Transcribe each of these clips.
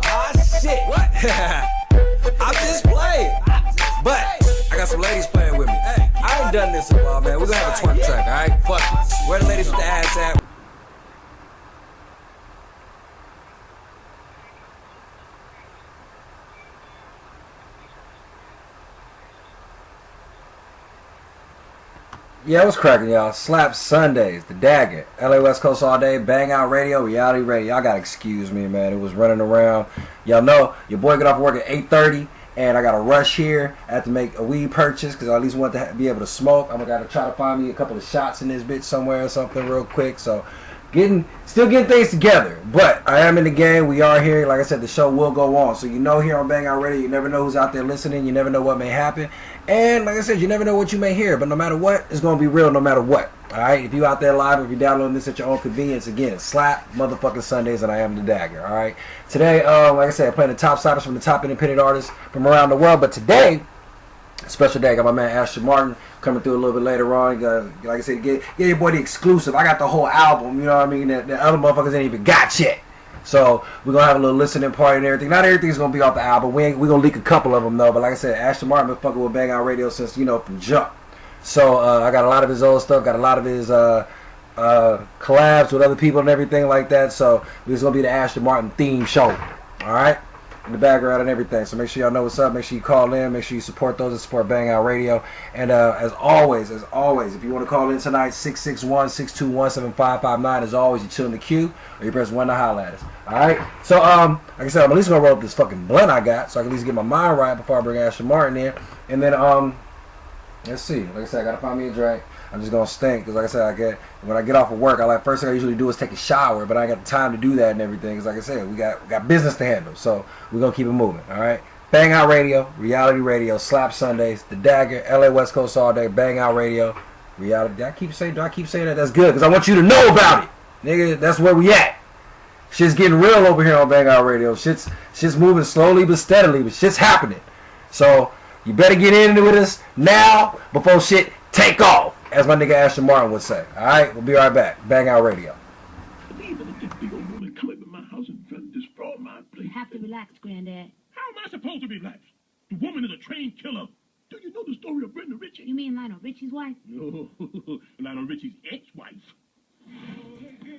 Ah, shit. What? I'm just playing. But I got some ladies playing with me. I ain't done this in a while, man. We're gonna have a twerk track, alright? Fuck it. Where the ladies with the ass at? Yeah, what's cracking, y'all? S.L.A.P.S Sundays, the Dagger, LA West Coast all day, bang out radio, reality radio. Y'all gotta excuse me, man. It was running around. Y'all know your boy got off work at 8:30, and I got to rush here. I have to make a weed purchase because I at least want to be able to smoke. I'm gonna try to find me a couple of shots in this bitch somewhere or something real quick. So, still getting things together. But I am in the game. We are here. Like I said, the show will go on. So you know, here on Bang Out Radio, you never know who's out there listening. You never know what may happen. And like I said, you never know what you may hear, but no matter what, it's going to be real no matter what. Alright? If you out there live, if you're downloading this at your own convenience, again, S.L.A.P motherfucking Sundays, and I am the Dagger. Alright? Today, like I said, I'm playing the top siders from the top independent artists from around the world, but today, special day, I got my man Ashton coming through a little bit later on. Like I said, get your boy the exclusive. I got the whole album, you know what I mean, that other motherfuckers ain't even got yet. So we're gonna have a little listening party and everything. Not everything's gonna be off the album. We're gonna leak a couple of them though. But like I said, Ashton been fucking with Bang Out Radio since, you know, from jump. So I got a lot of his old stuff. Got a lot of his collabs with other people and everything like that. So it's gonna be the Ashton theme show. All right, in the background and everything. So make sure y'all know what's up. Make sure you call in. Make sure you support those that support Bang Out Radio. And as always, if you want to call in tonight, 661-621-7559. As always, you chill in the queue or you press 1 to holler at us. Alright, so like I said, I'm at least gonna roll up this fucking blunt I got so I can at least get my mind right before I bring Ashton in. And then let's see. Like I said, I gotta find me a drink. I'm just gonna stink because like I said, when I get off of work, first thing I usually do is take a shower, but I ain't got the time to do that and everything. Because like I said, we got business to handle, so we're gonna keep it moving. Alright, Bang Out Radio, reality radio, S.L.A.P Sundays, the Dagger, LA West Coast all day, Bang Out Radio, reality. Do I keep saying that? That's good because I want you to know about it, nigga. That's where we at. Shit's getting real over here on Bang Out Radio. Shit's moving slowly but steadily, but shit's happening. So you better get into this now before shit take off, as my nigga Ashton would say. All right, we'll be right back. Bang Out Radio. You have to relax, Granddad. How am I supposed to relax? The woman is a trained killer. Do you know the story of Brenda Ritchie? You mean Lionel Richie's wife? No, Lionel Richie's ex-wife.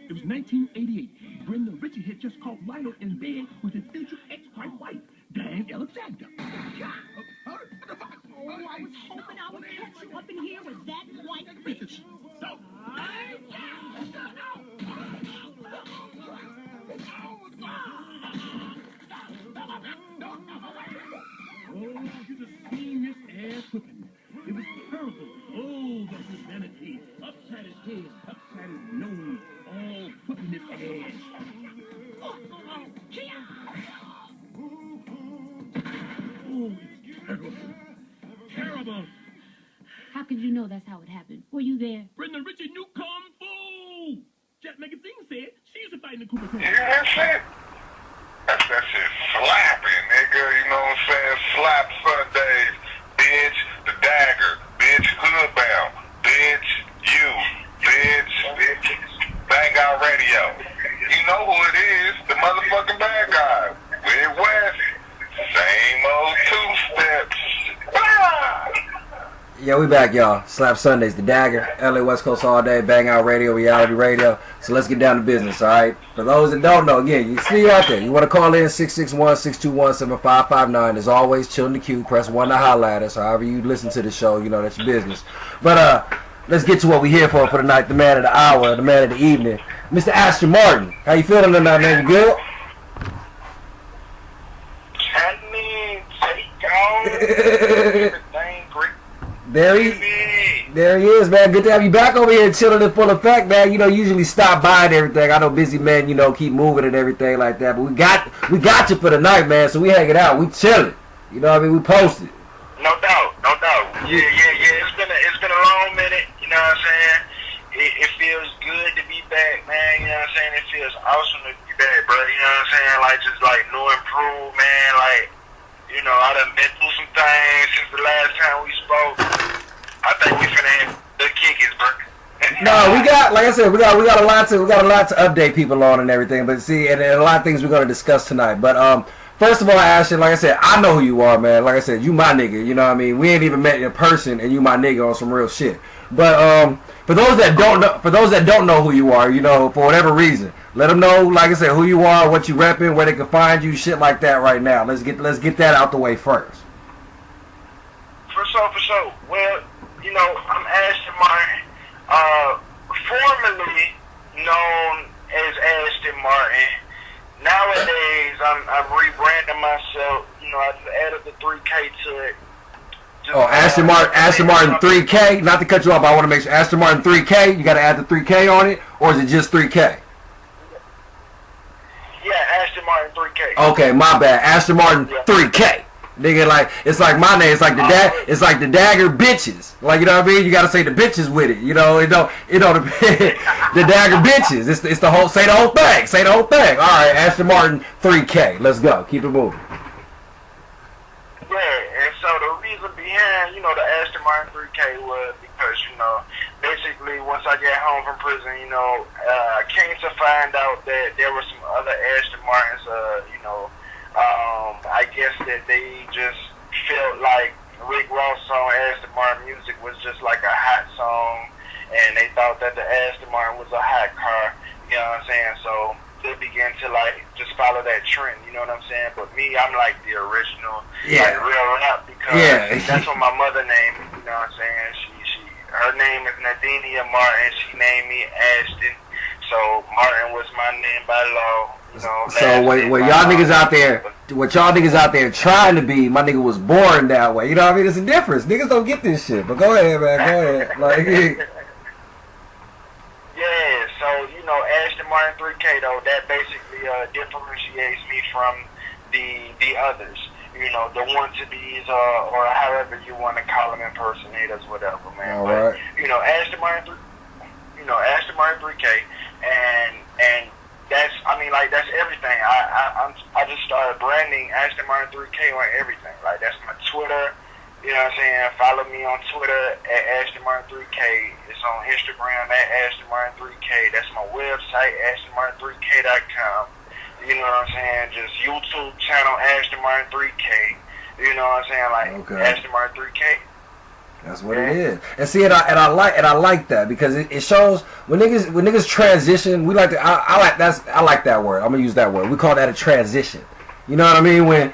It was 1988. Brenda Ritchie had just caught Lionel in bed with his future ex-wife, Diane Alexander. Oh, I was hoping I would catch you up in here with that white bitch. No. Oh, you just seen this ass whipping. It was terrible. Oh, the humanity. Upside his head, upside his nose, all whipping his ass. Oh, it's terrible. Terrible. How could you know that's how it happened? Were you there? Brenda Ritchie knew Kung Fu. Jack Magazine said she used to fight in the Cooper. You hear that shit? That shit slapping, nigga. You know what I'm saying? Slap Sundays, bitch. The Dagger, bitch. Hoodbound, bitch. You, bitch. Bang Out Radio. You know who it is? The motherfucking bad guy. Midwest. Same old two steps. Ah! Yeah, we back, y'all. S.L.A.P Sundays, the Dagger, LA West Coast all day, Bang Out Radio, reality radio. So let's get down to business, all right? For those that don't know, again, you see you out there. You want to call in 661-621-7559. As always, chill in the queue. Press 1 to holler at us. However you listen to the show, you know that's your business. But let's get to what we're here for the night. The man of the hour, the man of the evening, Mr. Ashton. How you feeling tonight, man? You good? There he is, man. Good to have you back over here chilling in full effect, man. You know, usually stop by and everything. I know busy men, you know, keep moving and everything like that. But we got you for the night, man. So we hanging out, we chilling. You know what I mean? We posted. No doubt. Yeah. It's been a long minute. You know what I'm saying? It feels good to be back, man. You know what I'm saying? It feels awesome to be back, bro. You know what I'm saying? Like just like new improve, man. Like. You know, I done been through some things since the last time we spoke. I think we finna hit the kickies, bro. No, we got, like I said, we got a lot to update people on and everything. But see, and a lot of things we're gonna discuss tonight. But first of all, Ashton, like I said, I know who you are, man. Like I said, you my nigga. You know what I mean? We ain't even met in person, and you my nigga on some real shit. But for those that don't know who you are, you know, for whatever reason, let them know, like I said, who you are, what you repping, where they can find you, shit like that. Right now, let's get that out the way first. For sure. Well, you know, I'm Ashton Martin, formerly known as Ashton Martin. Nowadays, I'm rebranding myself. You know, I just added the 3K to it. Ashton Martin 3K. Not to cut you off, but I want to make sure Ashton Martin 3K. You got to add the 3K on it, or is it just 3K? Yeah, Ashton Martin 3K. Okay, my bad. Ashton Martin 3K. Nigga, like, it's like my name. It's like the Dagger bitches. Like, you know what I mean? You gotta say the bitches with it. You know, the Dagger bitches. It's the whole. Say the whole thing. Say the whole thing. All right, Ashton Martin 3K. Let's go. Keep it moving. Yeah, and so the reason behind, you know, the Ashton Martin 3K was because, you know, basically once I got home from prison, you know, I came to find out that there were some other Ashton Martins, you know. I guess that they just felt like Rick Ross song Ashton Martin music was just like a hot song, and they thought that the Ashton Martin was a hot car, you know what I'm saying? So they began to like just follow that trend, you know what I'm saying? But me, I'm like the original, like real rap, because that's what my mother named me, you know what I'm saying? Her name is Nadinia Martin. She named me Ashton, so Martin was my name by law. You know, so what y'all niggas out there trying to be, my nigga was born that way. You know what I mean? There's a difference. Niggas don't get this shit. But go ahead, man. Go ahead. Like, yeah. So you know, Ashton Martin 3K though, that basically differentiates me from the others. You know, the one-to-be's or however you want to call them, impersonators, whatever, man. All but right. you know, Ashton Martin 3K, and that's, I mean, like, that's everything. I just started branding Ashton Martin 3K on everything. Like, that's my Twitter. You know what I'm saying? Follow me on Twitter at Ashton Martin 3K. It's on Instagram at Ashton Martin 3K. That's my website, AshtonMartin3K.com. You know what I'm saying? Just YouTube channel Ashton Martin 3K. You know what I'm saying? Like, Ashton Martin 3K. That's what it is. And see, and I like that, because it shows when niggas transition. We like to. I like that word. I'm gonna use that word. We call that a transition. You know what I mean? When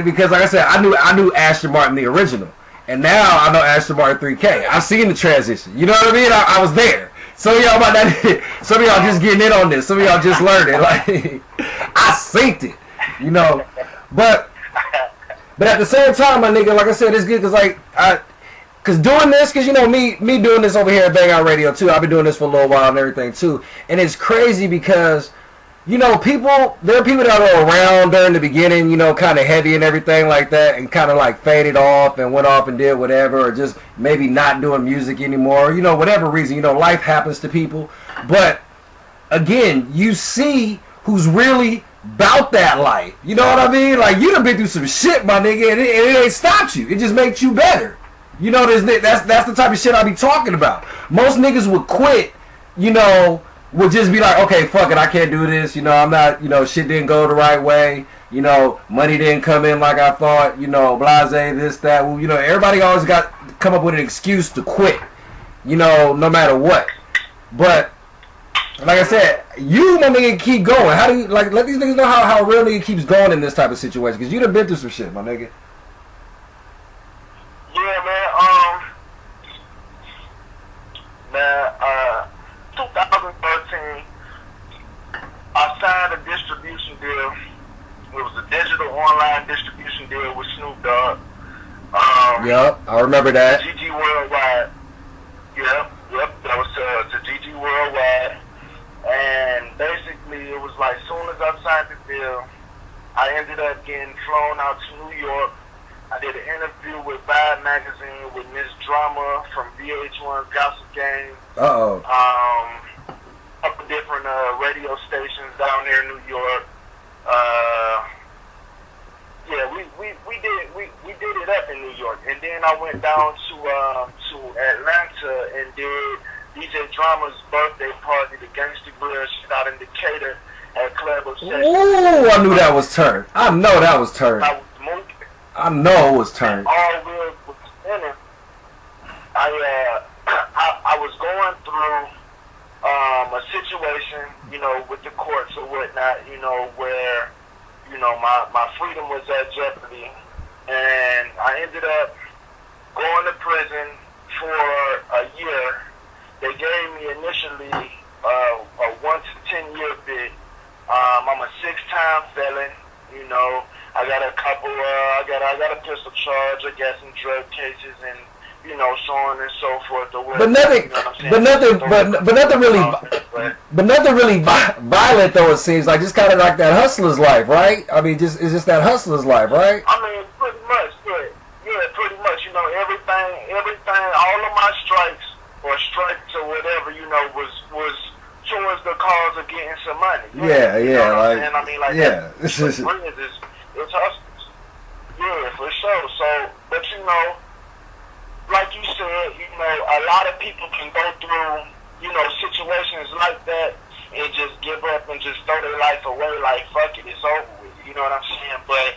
because like I said, I knew Ashton Martin the original, and now I know Ashton Martin 3K. I've seen the transition. You know what I mean? I was there. Some of y'all about that. Some of y'all just getting in on this. Some of y'all just learning. Like, I synced it. You know, but at the same time, my nigga, like I said, it's good because like Cause doing this, cause you know me doing this over here at Bang Out Radio too. I've been doing this for a little while and everything too, and it's crazy because, you know, there are people that are around during the beginning, you know, kind of heavy and everything like that, and kind of like faded off and went off and did whatever, or just maybe not doing music anymore, you know, whatever reason, you know, life happens to people. But again, you see who's really about that life. You know what I mean? Like, you done been through some shit, my nigga, and it ain't stopped you. It just makes you better. You know, that's the type of shit I be talking about. Most niggas would quit, you know, would just be like, okay, fuck it, I can't do this. You know, I'm not, you know, shit didn't go the right way. You know, money didn't come in like I thought. You know, blase, this, that. Well, you know, everybody always got to come up with an excuse to quit. You know, no matter what. But like I said, you, my nigga, keep going. How do you, like, let these niggas know how a real nigga keeps going in this type of situation? Because you done been through some shit, my nigga. Yeah, man. 2013, I signed a distribution deal. It was a digital online distribution deal with Snoop Dogg. Yep, I remember that. GG Worldwide. Yep, that was to GG Worldwide. And basically, it was like, soon as I signed the deal, I ended up getting flown out to New York. I did an interview with Vibe Magazine with Miss Drama from VH1's Gossip Game. A couple different radio stations down there in New York. Yeah, we did it up in New York, and then I went down to Atlanta and did DJ Drama's birthday party, the Gangsta Grill shit out in Decatur at Club Obsession. Ooh, I knew that was turned. I know that was turned. I was moving. I know it was turned. All wheels was spinning. I was going through a situation, you know, with the courts or whatnot, you know, where, you know, my freedom was at jeopardy, and I ended up going to prison for a year. They gave me initially a 1 to 10 year bid. I'm a 6-time felon, you know. I got a couple. I got a pistol charge. I got some drug cases, and you know, so on and so forth. But nothing, you know but nothing really violent though. It seems like just kind of like that hustler's life, right? I mean, it's just that hustler's life, right? I mean, pretty much, yeah, pretty much. You know, everything, all of my strikes or whatever, you know, was towards the cause of getting some money. Yeah, you know like, I mean, like, yeah, it's hustlers. Yeah, for sure. So, but you know, like you said, you know, a lot of people can go through, you know, situations like that and just give up and just throw their life away, like, fuck it, it's over with. You know what I'm saying? But,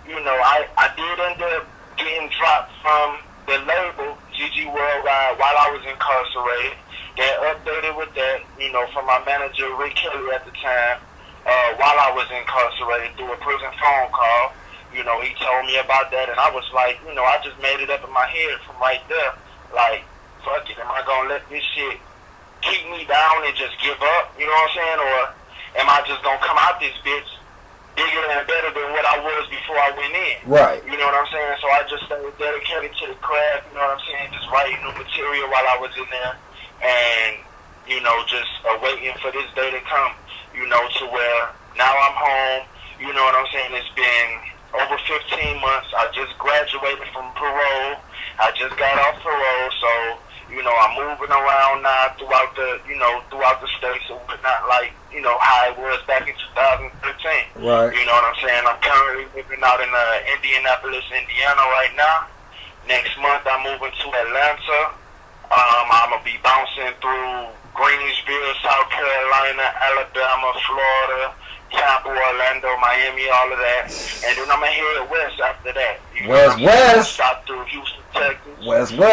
you know, I did end up getting dropped from the label, GG Worldwide, while I was incarcerated. They updated with that, you know, from my manager, Rick Kelly, at the time, while I was incarcerated through a prison phone call. You know, he told me about that, and I was like, you know, I just made it up in my head from right there. Like, fuck it, am I going to let this shit keep me down and just give up? You know what I'm saying? Or am I just going to come out this bitch bigger and better than what I was before I went in? Right. You know what I'm saying? So I just stayed dedicated to the craft, you know what I'm saying? Just writing new material while I was in there. And, you know, just waiting for this day to come, you know, to where now I'm home. You know what I'm saying? It's been over 15 months. I just graduated from parole. I just got off parole, so, you know, I'm moving around now throughout the states and whatnot, like, you know, how it was back in 2013. Right. You know what I'm saying? I'm currently living out in Indianapolis, Indiana right now. Next month, I'm moving to Atlanta. I'm going to be bouncing through Greensville, South Carolina, Alabama, Florida, Tampa, Orlando, Miami, all of that. And then I'm going to head west after that. You know West. Stop through Houston, Texas. West. Stop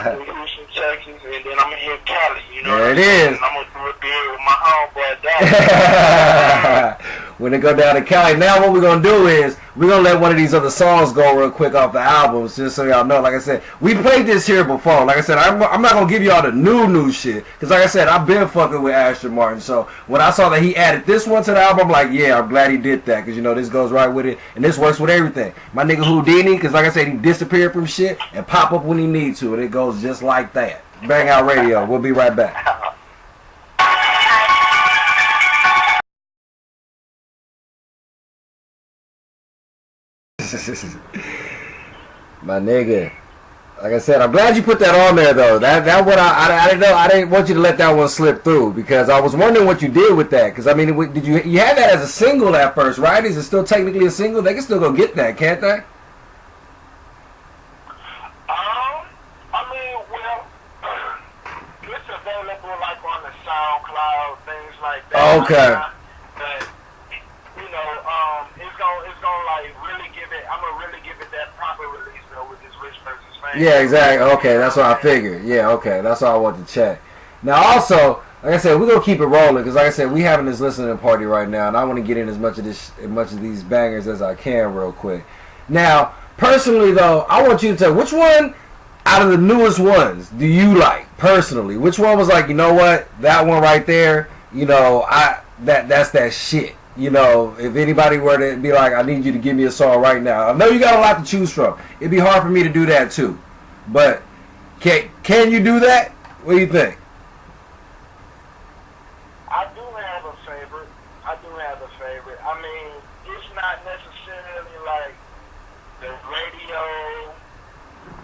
through Houston, Texas, and then I'm going to hit Cali. You know there what it is. And I'm going to do a deal with my homeboy, Dagger. When they go down to Cali, now what we're going to do is we're going to let one of these other songs go real quick off the albums, just so y'all know. Like I said, we played this here before. Like I said, I'm not going to give y'all the new shit, because like I said, I've been fucking with Ashton Martin. So when I saw that he added this one to the album, I'm like, yeah, I'm glad he did that, because, you know, this goes right with it, and this works with everything. My nigga Houdini, because like I said, he disappeared from shit and pop up when he needs to, and it goes just like that. Bang Out Radio. We'll be right back. My nigga, like I said, I'm glad you put that on there though. That what I didn't know. I didn't want you to let that one slip through, because I was wondering what you did with that. Because I mean, did you had that as a single at first, right? Is it still technically a single? They can still go get that, can't they? I mean, well, it's available like on the SoundCloud, things like that. Okay. But you know, it's gonna like really give it. I'm gonna really give it that proper release though with this Rich versus Fame. Yeah, exactly. Okay, that's what I figured. Yeah, okay, that's all I want to check. Now, also, like I said, we're gonna keep it rolling, because like I said, we having this listening party right now, and I want to get in as much of these bangers as I can real quick. Now, personally though, I want you to tell which one out of the newest ones do you like personally? Which one was like, you know what, that one right there, you know, that's that shit. You know, if anybody were to be like, I need you to give me a song right now. I know you got a lot to choose from. It'd be hard for me to do that too. But can you do that? What do you think? I do have a favorite. I mean, it's not necessarily like the radio,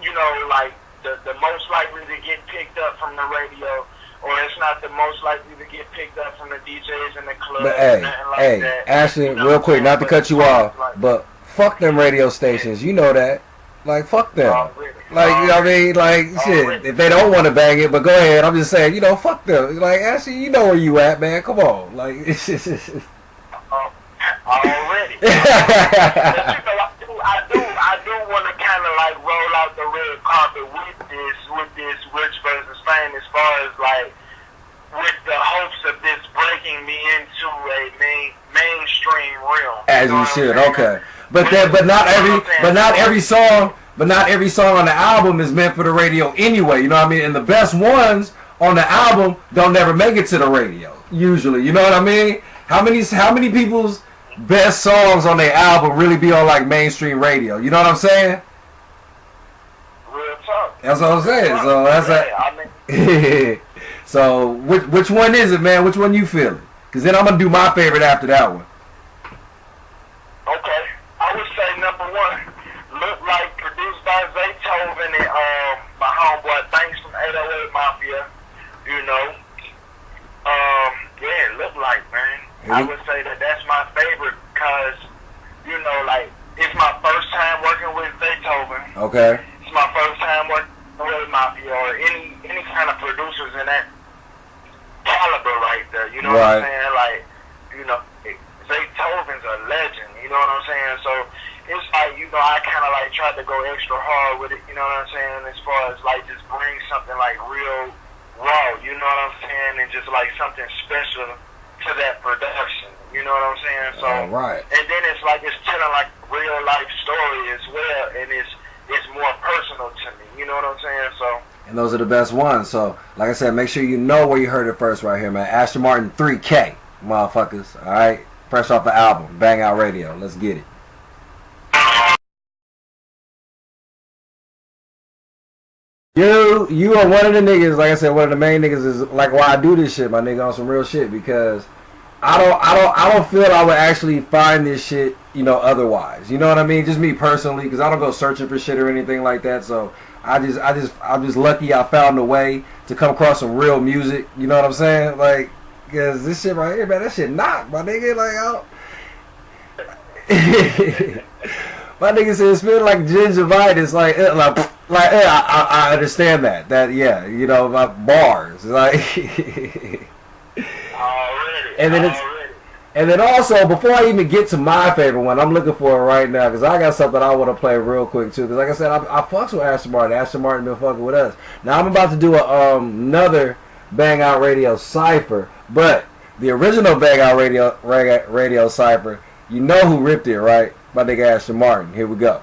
you know, like the most likely to get picked up from the radio, or it's not the most likely to get picked up from the DJs in the club. But hey, Ashton, you know, real quick, not to cut you off, but fuck them radio stations. You know that. Like, fuck them. Really? Like, you know what I mean? Like, shit, if they don't want to bang it, but go ahead. I'm just saying, you know, fuck them. Like, actually, you know where you at, man. Come on. Like, it's just... Already. But, you know, I do want to kind of like roll out the red carpet with this Rich versus Fame, as far as like with the hopes of this breaking me into a mainstream realm. As you should, okay. But not every song on the album is meant for the radio anyway. You know what I mean? And the best ones on the album don't never make it to the radio usually. You know what I mean? How many people's best songs on their album really be on like mainstream radio? You know what I'm saying? Real talk. That's what I'm saying. So that's like. So which one is it, man? Which one you feeling? Because then I'm gonna do my favorite after that one. Okay, I would say number one, Look Like, produced by Beethoven and my homeboy Thanks from 808 Mafia. You know, yeah, Look Like, man. I would say that's my favorite because, you know, like, it's my first time working with Beethoven. Okay. It's my first time working with Mafia or any kind of producers in that caliber right there. You know what I'm saying? Like, you know, Beethoven's a legend. You know what I'm saying? So it's like, you know, I kind of like tried to go extra hard with it. You know what I'm saying? As far as like just bring something like real raw. You know what I'm saying? And just like something special to that production, you know what I'm saying? So, and then it's like it's telling like a real life story as well, and it's more personal to me, you know what I'm saying? So, and those are the best ones. So, like I said, make sure you know where you heard it first right here, man. Ashton Martin 3K, motherfuckers. All right, fresh off the album, Bang Out Radio. Let's get it. You are one of the niggas, like I said, one of the main niggas is like why I do this shit, my nigga, on some real shit, because I don't feel I would actually find this shit, you know, otherwise. You know what I mean? Just me personally, because I don't go searching for shit or anything like that. So I'm just lucky I found a way to come across some real music. You know what I'm saying? Like, because this shit right here, man, that shit knock, my nigga. Like, my nigga said it's feeling like gingivitis. Like I understand that. That, yeah, you know, my bars. Like. And then also, before I even get to my favorite one, I'm looking for it right now because I got something I want to play real quick too. Because like I said, I fucks with Ashton Martin. Ashton Martin been fucking with us. Now I'm about to do another Bang Out Radio cipher, but the original Bang Out Radio cipher, you know who ripped it, right? My nigga Ashton Martin. Here we go.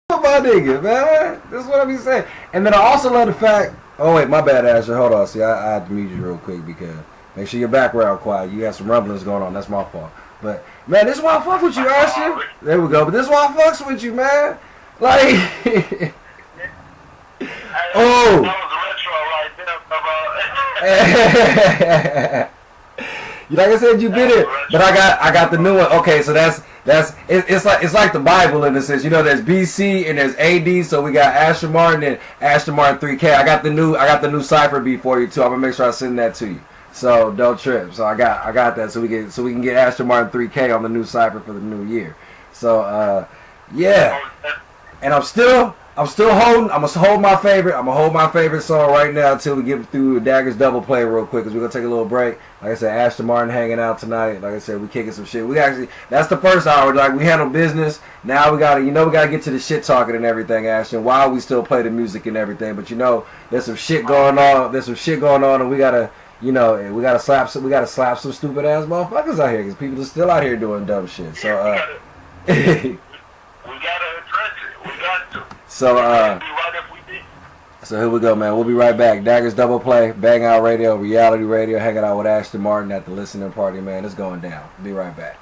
My nigga, man. That's what I be saying. And then I also love the fact. Oh wait, my bad, Asher. Hold on. See, I had to mute you real quick because make sure your background quiet. You got some rumblings going on. That's my fault. But man, this is why I fuck with you, Asher. There we go. But this is why I fucks with you, man. Like, oh. Like I said, you did it. But I got the new one. Okay, so it's like the Bible in a sense. You know, there's BC and there's AD. So we got Ashton Martin and Ashton Martin 3K. I got the new cipher beat for you too. I'm gonna make sure I send that to you. So don't trip. So I got that. So we can get Ashton Martin 3K on the new cipher for the new year. So yeah. And I'm still holding. I'm gonna hold my favorite. I'm gonna hold my favorite song right now until we get through Dagger's double play real quick, because we're gonna take a little break. Like I said, Ashton Martin hanging out tonight. Like I said, we kicking some shit. We actually, that's the first hour. Like, we handle business. Now we gotta get to the shit talking and everything, Ashton. While we still play the music and everything, but you know, there's some shit going on. There's some shit going on, and we gotta slap some stupid ass motherfuckers out here, because people are still out here doing dumb shit. So we gotta address it. We got to. So here we go, man. We'll be right back. Dagger's double play, Bang Out Radio, Reality Radio, hanging out with Ashton Martin at the listening party, man. It's going down. Be right back.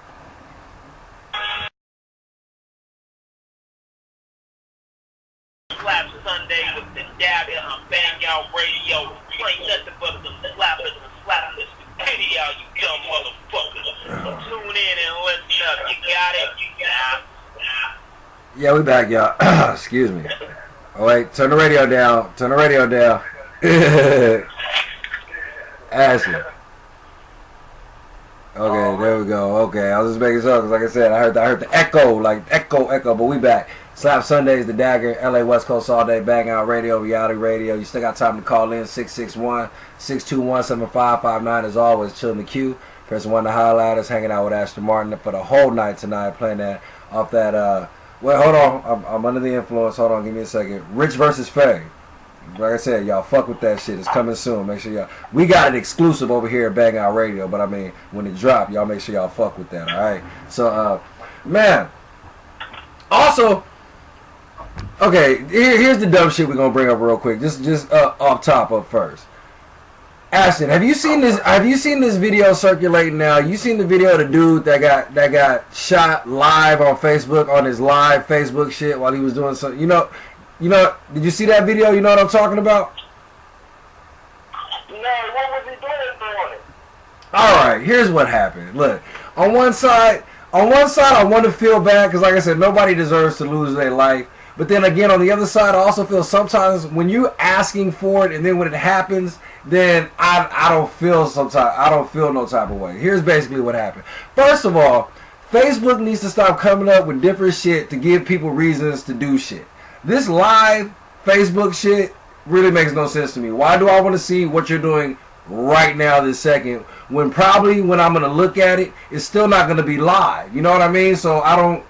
Slap Sunday with the Dagger on Bang Out Radio. Play nothing but the slappers and slappers. Video, you dumb motherfuckers. So tune in and listen up. You got it? Yeah, we back, y'all. Excuse me. Oh, wait. Turn the radio down. Turn the radio down. Ashton. Okay, there we go. Okay, I was just making sure, because like I said, I heard the echo, like echo, but we back. S.L.A.P.S Sundays, the Dagger, LA West Coast all day, bang out radio, reality radio. You still got time to call in, 661-621-7559. As always, chill in the queue. Pressing 1 to holler at us, hanging out with Ashton Martin for the whole night tonight, playing that off that, well, hold on, I'm under the influence, hold on, give me a second. Rich versus Faye. Like I said, y'all fuck with that shit. It's coming soon. Make sure y'all. We got it exclusive over here at Bang Out Radio, but I mean, when it drop, y'all make sure y'all fuck with that. All right. So, man. Also, okay. Here's the dumb shit we're gonna bring up real quick. Just off top up first. Ashton, have you seen this? Have you seen this video circulating now? You seen the video of the dude that got shot live on Facebook on his live Facebook shit while he was doing something? You know, did you see that video? You know what I'm talking about? No, what was he doing? Alright, here's what happened. Look, on one side, I want to feel bad because, like I said, nobody deserves to lose their life. But then again, on the other side, I also feel sometimes when you asking for it and then when it happens, then I don't feel no type of way. Here's basically what happened. First of all, Facebook needs to stop coming up with different shit to give people reasons to do shit. This live Facebook shit really makes no sense to me. Why do I want to see what you're doing right now this second when probably when I'm going to look at it, it's still not going to be live. You know what I mean? So I don't,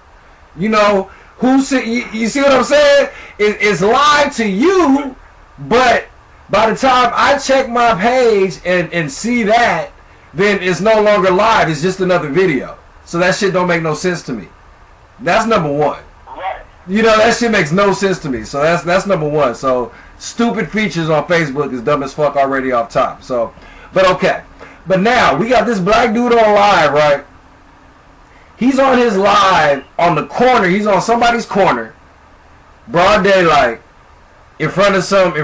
you know, you see what I'm saying? It's live to you, but by the time I check my page and see that, then it's no longer live. It's just another video. So that shit don't make no sense to me. That's number one. You know, that shit makes no sense to me. So that's number one. So stupid features on Facebook is dumb as fuck already off top. So, but okay. But now we got this black dude on live, right? He's on his live on the corner. He's on somebody's corner, broad daylight, in front of some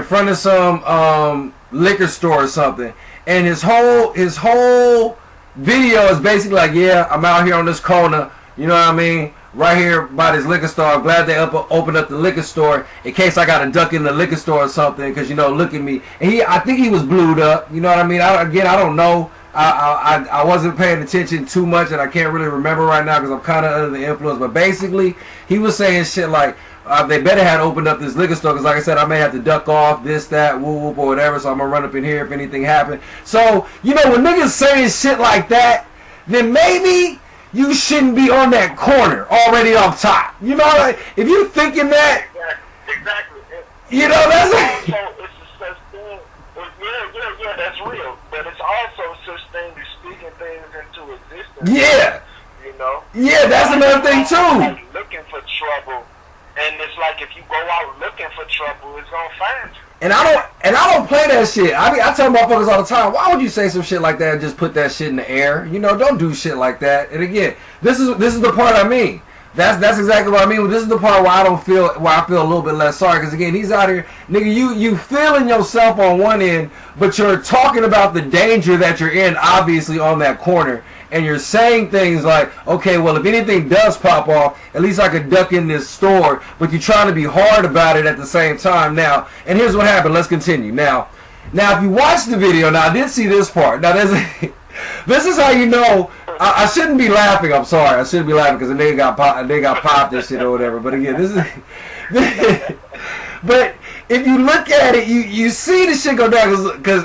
liquor store or something. And his whole video is basically like, yeah, I'm out here on this corner. You know what I mean? Right here by this liquor store. I'm glad they opened up the liquor store in case I got to duck in the liquor store or something. Because, you know, look at me. And I think he was blued up. You know what I mean? I don't know. I wasn't paying attention too much, and I can't really remember right now because I'm kind of under the influence. But basically, he was saying shit like, they better had opened up this liquor store because, like I said, I may have to duck off this, that, whoop, whoop, or whatever. So I'm going to run up in here if anything happened. So, you know, when niggas saying shit like that, then maybe you shouldn't be on that corner already off top. You know, like, if you thinking that, Exactly. You know, that's also, it's a such thing. Yeah, that's real. But it's also such thing as speaking things into existence. Yeah. You know? Yeah, that's another thing too. Like looking for trouble. And it's like if you go out looking for trouble, it's gonna find you. And I don't play that shit. I mean, I tell motherfuckers all the time, why would you say some shit like that and just put that shit in the air? You know, don't do shit like that. And again, this is the part I mean. That's exactly what I mean. This is the part where I feel a little bit less sorry. Because again, he's out here, nigga. You feeling yourself on one end, but you're talking about the danger that you're in, obviously on that corner, and you're saying things like, okay, well, if anything does pop off, at least I could duck in this store. But you're trying to be hard about it at the same time. Now, and here's what happened. Let's continue. Now, if you watch the video, now I did see this part. Now, this is how you know. I shouldn't be laughing. I'm sorry. I shouldn't be laughing because the nigga got popped and shit or whatever. But again, this is. But if you look at it, you see the shit go down because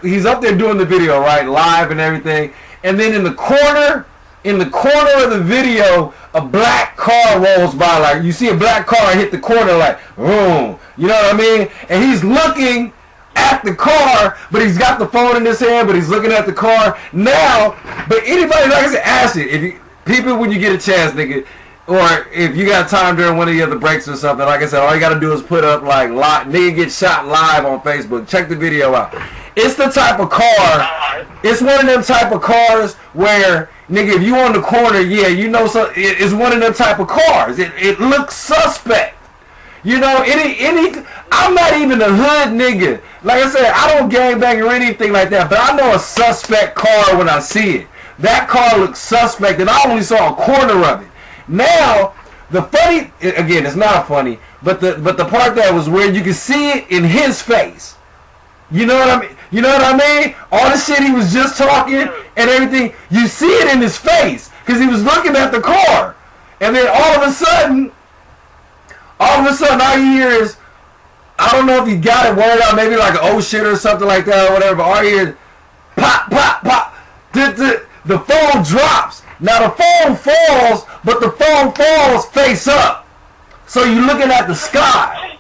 he's up there doing the video, right, live and everything. And then in the corner of the video, a black car rolls by. Like you see a black car hit the corner, like boom. You know what I mean? And he's looking at the car, but he's got the phone in his hand, but he's looking at the car now. But anybody, like I said, ask it. People, when you get a chance, nigga, or if you got time during one of the other breaks or something, like I said, all you gotta do is put up like nigga get shot live on Facebook. Check the video out. It's the type of car. It's one of them type of cars where, nigga, if you on the corner, yeah, you know, so it's one of them type of cars. It looks suspect. You know, I'm not even a hood nigga. Like I said, I don't gangbang or anything like that, but I know a suspect car when I see it. That car looks suspect, and I only saw a corner of it. Now, the funny, again, it's not funny, but the part that was weird, you could see it in his face. You know what I mean? You know what I mean? All the shit he was just talking and everything, you see it in his face because he was looking at the car, and then all of a sudden, all you hear is, I don't know if you got it worded out, maybe like oh shit or something like that or whatever, but all you hear is pop, pop, pop. The phone drops. Now the phone falls, but the phone falls face up. So you're looking at the sky.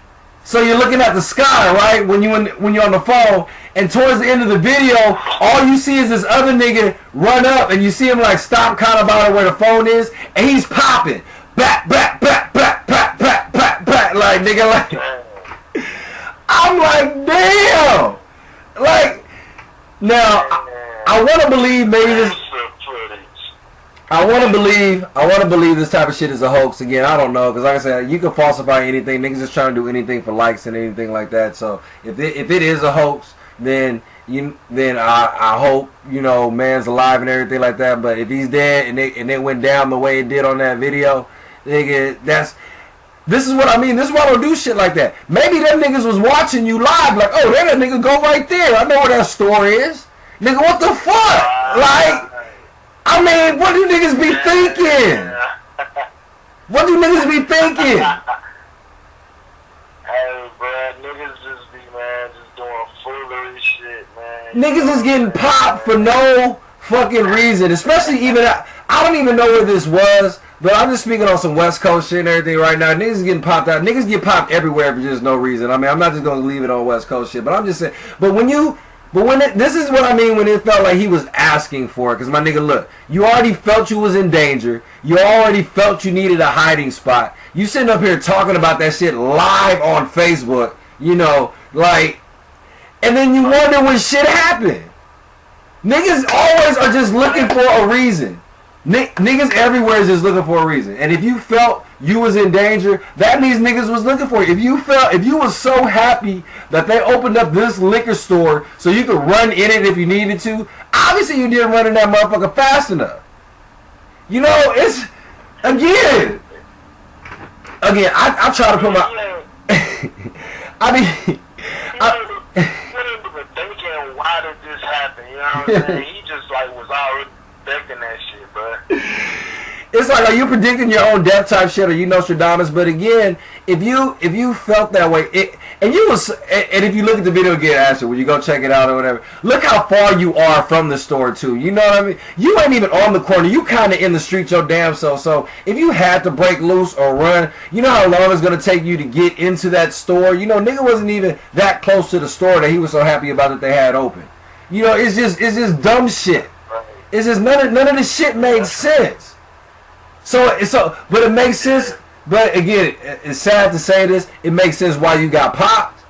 Right? When you're on the phone, and towards the end of the video, all you see is this other nigga run up, and you see him like stop kind of about where the phone is, and he's popping, back, back, back, back, back, back, back, back, like nigga, like. I'm like, damn. Like, now I want to believe maybe this. I want to believe this type of shit is a hoax. Again, I don't know, because like I said, you can falsify anything. Niggas just trying to do anything for likes and anything like that. So if it is a hoax, then I hope, you know, man's alive and everything like that. But if he's dead and it went down the way it did on that video, nigga, this is what I mean. This is why I don't do shit like that. Maybe them niggas was watching you live, like, oh, there that nigga go right there. I know where that store is. Nigga, what the fuck? Like, I mean, what do niggas be thinking? What do niggas be thinking? Hey, bro, niggas just be, man, just doing foolery shit, man. Niggas is getting popped for no fucking reason. Especially even, I don't even know where this was, but I'm just speaking on some West Coast shit and everything right now. Niggas is getting popped out. Niggas get popped everywhere for just no reason. I mean, I'm not just going to leave it on West Coast shit, but I'm just saying, this is what I mean when it felt like he was asking for it. Because my nigga, look, you already felt you was in danger. You already felt you needed a hiding spot. You sitting up here talking about that shit live on Facebook, you know, like, and then you wonder when shit happened. Niggas always are just looking for a reason. Niggas everywhere is just looking for a reason. And if you felt you was in danger, that means niggas was looking for you. If you was so happy that they opened up this liquor store so you could run in it if you needed to, obviously you didn't run in that motherfucker fast enough. You know, it's, again, I try to put my, I mean, he didn't even thinking, why did this happen? You know what I'm saying? He just, like, was already thinking that shit, bro. It's like, are you predicting your own death type shit, or you Nostradamus? But again, if you felt that way, and if you look at the video again, Ashton, when you go check it out or whatever, look how far you are from the store too. You know what I mean? You ain't even on the corner. You kind of in the street your damn self. So if you had to break loose or run, you know how long it's gonna take you to get into that store. You know, nigga wasn't even that close to the store that he was so happy about that they had open. You know, it's just dumb shit. It's just none of this shit made sense. But it makes sense. But again, it's sad to say this. It makes sense why you got popped.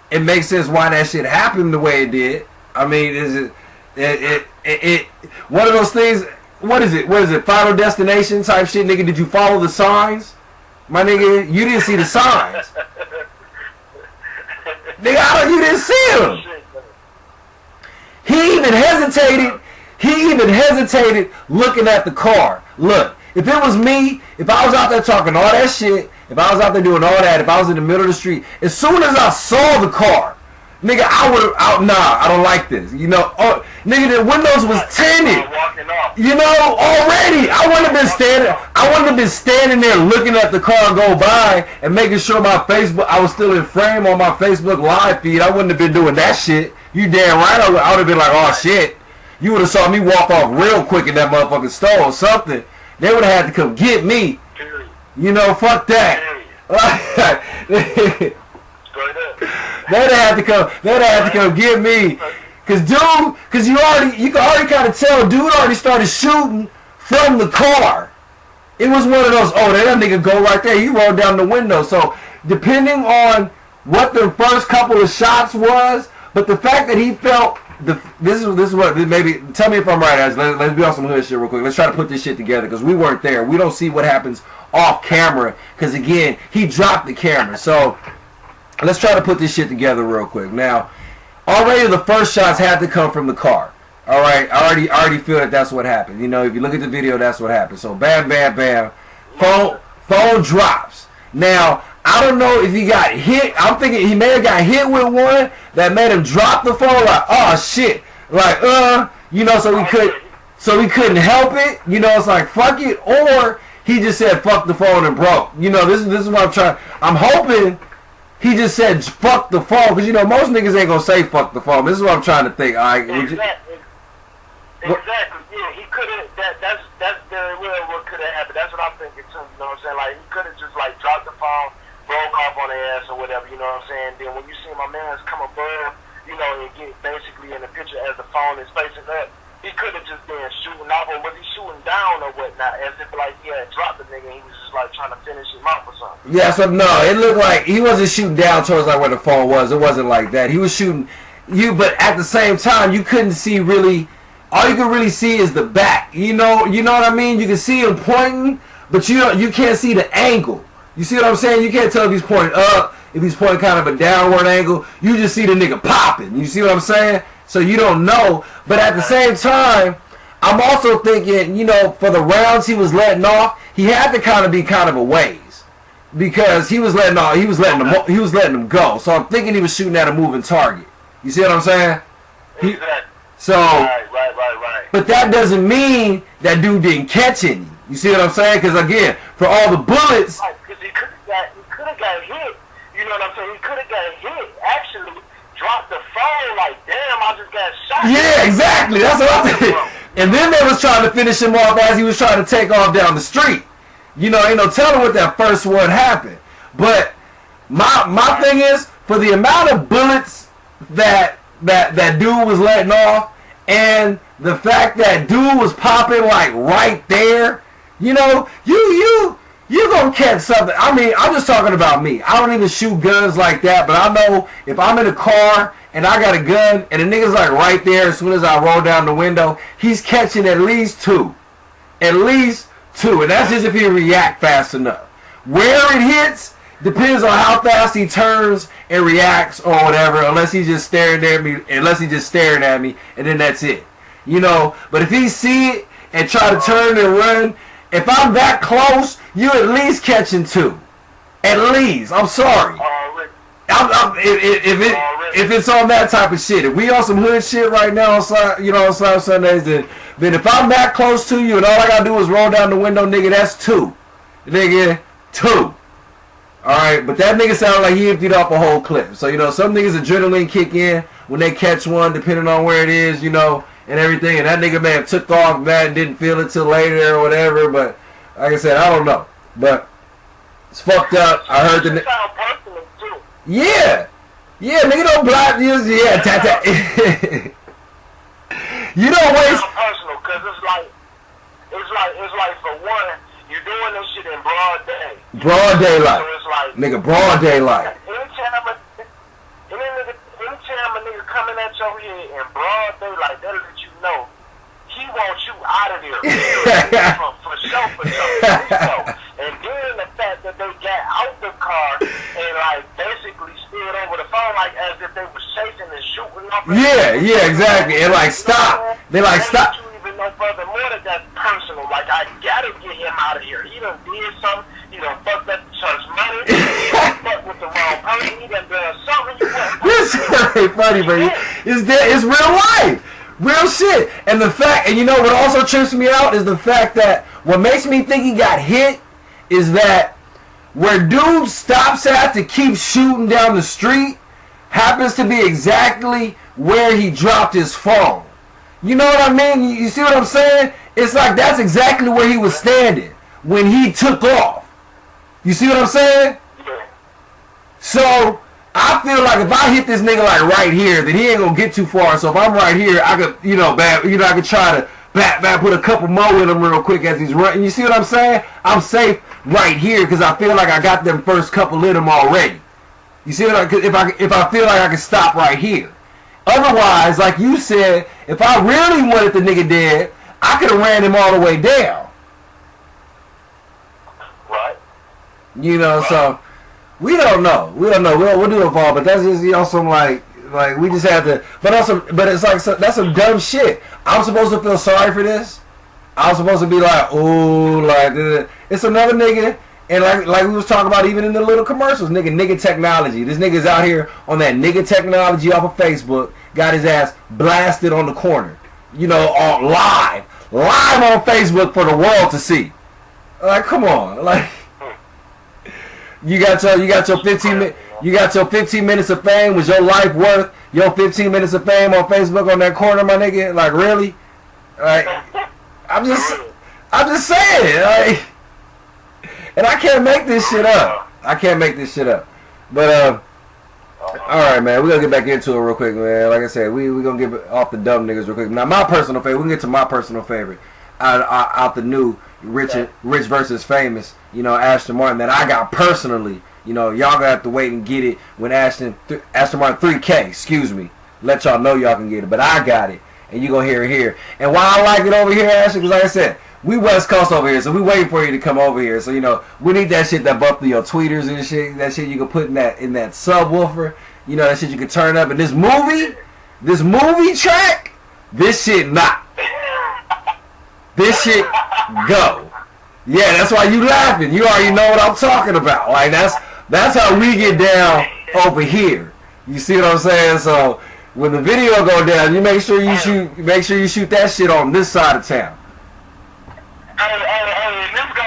It makes sense why that shit happened the way it did. I mean, it one of those things. What is it? Final Destination type shit, nigga? Did you follow the signs, my nigga? You didn't see the signs, nigga. You didn't see them. He even hesitated looking at the car. Look. If it was me, if I was out there talking all that shit, if I was out there doing all that, if I was in the middle of the street, as soon as I saw the car, nigga, I would have, nah, I don't like this. You know, nigga, the windows was tinted. You know, already. I wouldn't have been standing there looking at the car go by and making sure I was still in frame on my Facebook live feed. I wouldn't have been doing that shit. You damn right. I would have been like, oh shit. You would have saw me walk off real quick in that motherfucking store or something. They would have had to come get me. You know, fuck that. They'd have to come get me. Cause you can already kind of tell dude already started shooting from the car. It was one of those, oh, that nigga go right there. He rolled down the window. So depending on what the first couple of shots was, but the fact that he felt this is what, maybe tell me if I'm right, let's be on some hood shit real quick. Let's try to put this shit together because we weren't there. We don't see what happens off camera because again, he dropped the camera. So let's try to put this shit together real quick. Now, already the first shots had to come from the car. All right, I already feel that that's what happened. You know, if you look at the video, that's what happened. So bam, bam, bam. Phone drops. Now, I don't know if he got hit. I'm thinking he may have got hit with one that made him drop the phone. Like, oh shit. Like, you know, so he couldn't help it. You know, it's like fuck it. Or he just said fuck the phone and broke. You know, this is what I'm trying. I'm hoping he just said fuck the phone, because you know most niggas ain't gonna say fuck the phone. This is what I'm trying to think. All right. Exactly. Yeah, he could have. That's very well what could have happened. That's what I'm thinking too. You know what I'm saying? Like he could have just like dropped the phone, broke off on the ass or whatever. You know what I'm saying? Then when you see my man's come above, you know, and get basically in the picture as the phone is facing up, he could have just been shooting off, or was he shooting down or whatnot? As if like he had dropped the nigga, and he was just like trying to finish him off or something. Yeah, so no, it looked like he wasn't shooting down towards like where the phone was. It wasn't like that. He was shooting you, but at the same time, you couldn't see really. All you can really see is the back. You know what I mean? You can see him pointing, but you can't see the angle. You see what I'm saying? You can't tell if he's pointing up, if he's pointing kind of a downward angle. You just see the nigga popping. You see what I'm saying? So you don't know. But at the same time, I'm also thinking, you know, for the rounds he was letting off, he had to kind of be kind of a ways, because he was letting them go. So I'm thinking he was shooting at a moving target. You see what I'm saying? Exactly. So, right. But that doesn't mean that dude didn't catch any. You see what I'm saying? Because again, for all the bullets, because he could have got hit. You know what I'm saying? He could have got hit. Actually, dropped the phone. Like, damn, I just got shot. Yeah, exactly. That's what I'm thinking. And then they was trying to finish him off as he was trying to take off down the street. You know, ain't no telling what that first one happened. But my thing is, for the amount of bullets that dude was letting off, and the fact that dude was popping like right there, you know, you gonna catch something. I mean, I'm just talking about me. I don't even shoot guns like that, but I know if I'm in a car and I got a gun and the nigga's like right there, as soon as I roll down the window, he's catching at least two. At least two. And that's just if he react fast enough. Where it hits depends on how fast he turns and reacts or whatever, unless he's just staring at me, and then that's it. You know, but if he see it and try to turn and run, if I'm that close, you at least catching two. At least. I'm sorry. If it's on that type of shit. If we on some hood shit right now, on Sundays, then if I'm that close to you and all I gotta do is roll down the window, nigga, that's two. Nigga, two. Alright, but that nigga sounded like he emptied off a whole clip. So, you know, some niggas adrenaline kick in when they catch one, depending on where it is, you know, and everything. And that nigga may have took off that and didn't feel it till later or whatever. But, like I said, I don't know. But, it's fucked up. I heard the nigga. Yeah. Yeah, nigga don't block you. Yeah, tap. You don't waste. It's personal, because it's like for one, you're doing this shit in broad day. Broad daylight. So it's like, nigga, broad daylight. Anytime a nigga coming at your head in broad daylight, that'll let you know he wants you out of there. for sure. And then the fact that they got out the car and like basically stood over the phone like as if they were chasing and shooting off. Yeah, exactly. And like stop. They like stop. No furthermore, that's personal. Like, I gotta get him out of here. He done did something. He done fucked up the church money. He done fucked with the wrong person. He done done something. This is funny, baby. It's real life. Real shit. And the fact, and you know what also trips me out is the fact that what makes me think he got hit is that where dude stops at to keep shooting down the street happens to be exactly where he dropped his phone. You know what I mean? You see what I'm saying? It's like that's exactly where he was standing when he took off. You see what I'm saying? So I feel like if I hit this nigga like right here, then he ain't gonna get too far. So if I'm right here, I could, I could try to put a couple more in him real quick as he's running. You see what I'm saying? I'm safe right here because I feel like I got them first couple in him already. You see what if I feel like I can stop right here. Otherwise, like you said, if I really wanted the nigga dead, I could have ran him all the way down. Right. You know, so we don't know. We'll do evolve, but that's just some like we just have to. But it's like that's some dumb shit. I'm supposed to feel sorry for this. I'm supposed to be like, ooh, like it's another nigga And like we was talking about even in the little commercials, nigga technology. This nigga's out here on that nigga technology off of Facebook, got his ass blasted on the corner. You know, on live on Facebook for the world to see. Like, come on, like you got your 15 minutes of fame. Was your life worth your 15 minutes of fame on Facebook on that corner, my nigga? Like, really? Like, I'm just saying, like. And I can't make this shit up. But, alright, man. We're going to get back into it real quick, man. Like I said, we're going to get off the dumb niggas real quick. Now, my personal favorite, we can get to my personal favorite. Out the new Rich versus Famous, you know, Ashton Martin, that I got personally. You know, y'all going to have to wait and get it when Ashton Martin 3K, excuse me. Let y'all know y'all can get it. But I got it. And you going to hear it here. And why I like it over here, Ashton, because like I said, we West Coast over here, so we waiting for you to come over here. So, you know, we need that shit that bump through your tweeters and shit. That shit you can put in that subwoofer. You know, that shit you can turn up. And this movie track, this shit not. This shit go. Yeah, that's why you laughing. You already know what I'm talking about. Like, that's how we get down over here. You see what I'm saying? So when the video go down, you make sure you shoot that shit on this side of town. Hey, this go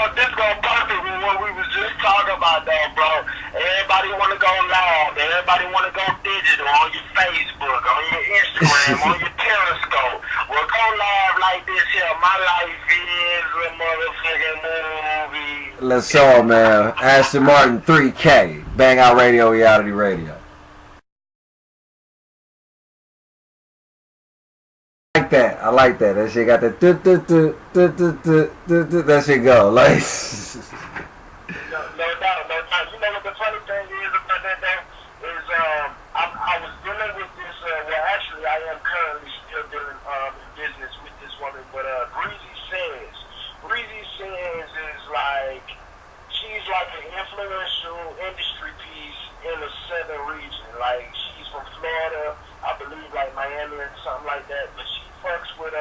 perfect with what we was just talking about, though, bro. Everybody want to go live. Everybody want to go digital on your Facebook, on your Instagram, on your Periscope. Well, go live like this here. My life is a motherfucking movie. Let's show 'em, man. Ashton Martin 3K. Bang Out Radio, Reality Radio. I like that. That shit got that that shit go. Like no doubt. You know what the funny thing is about that though is I was dealing with this well actually I am currently still dealing in business with this woman, but Breezy says is like she's like an influential industry piece in the southern region. Like she's from Florida, I believe like Miami or something like that, but she fucks with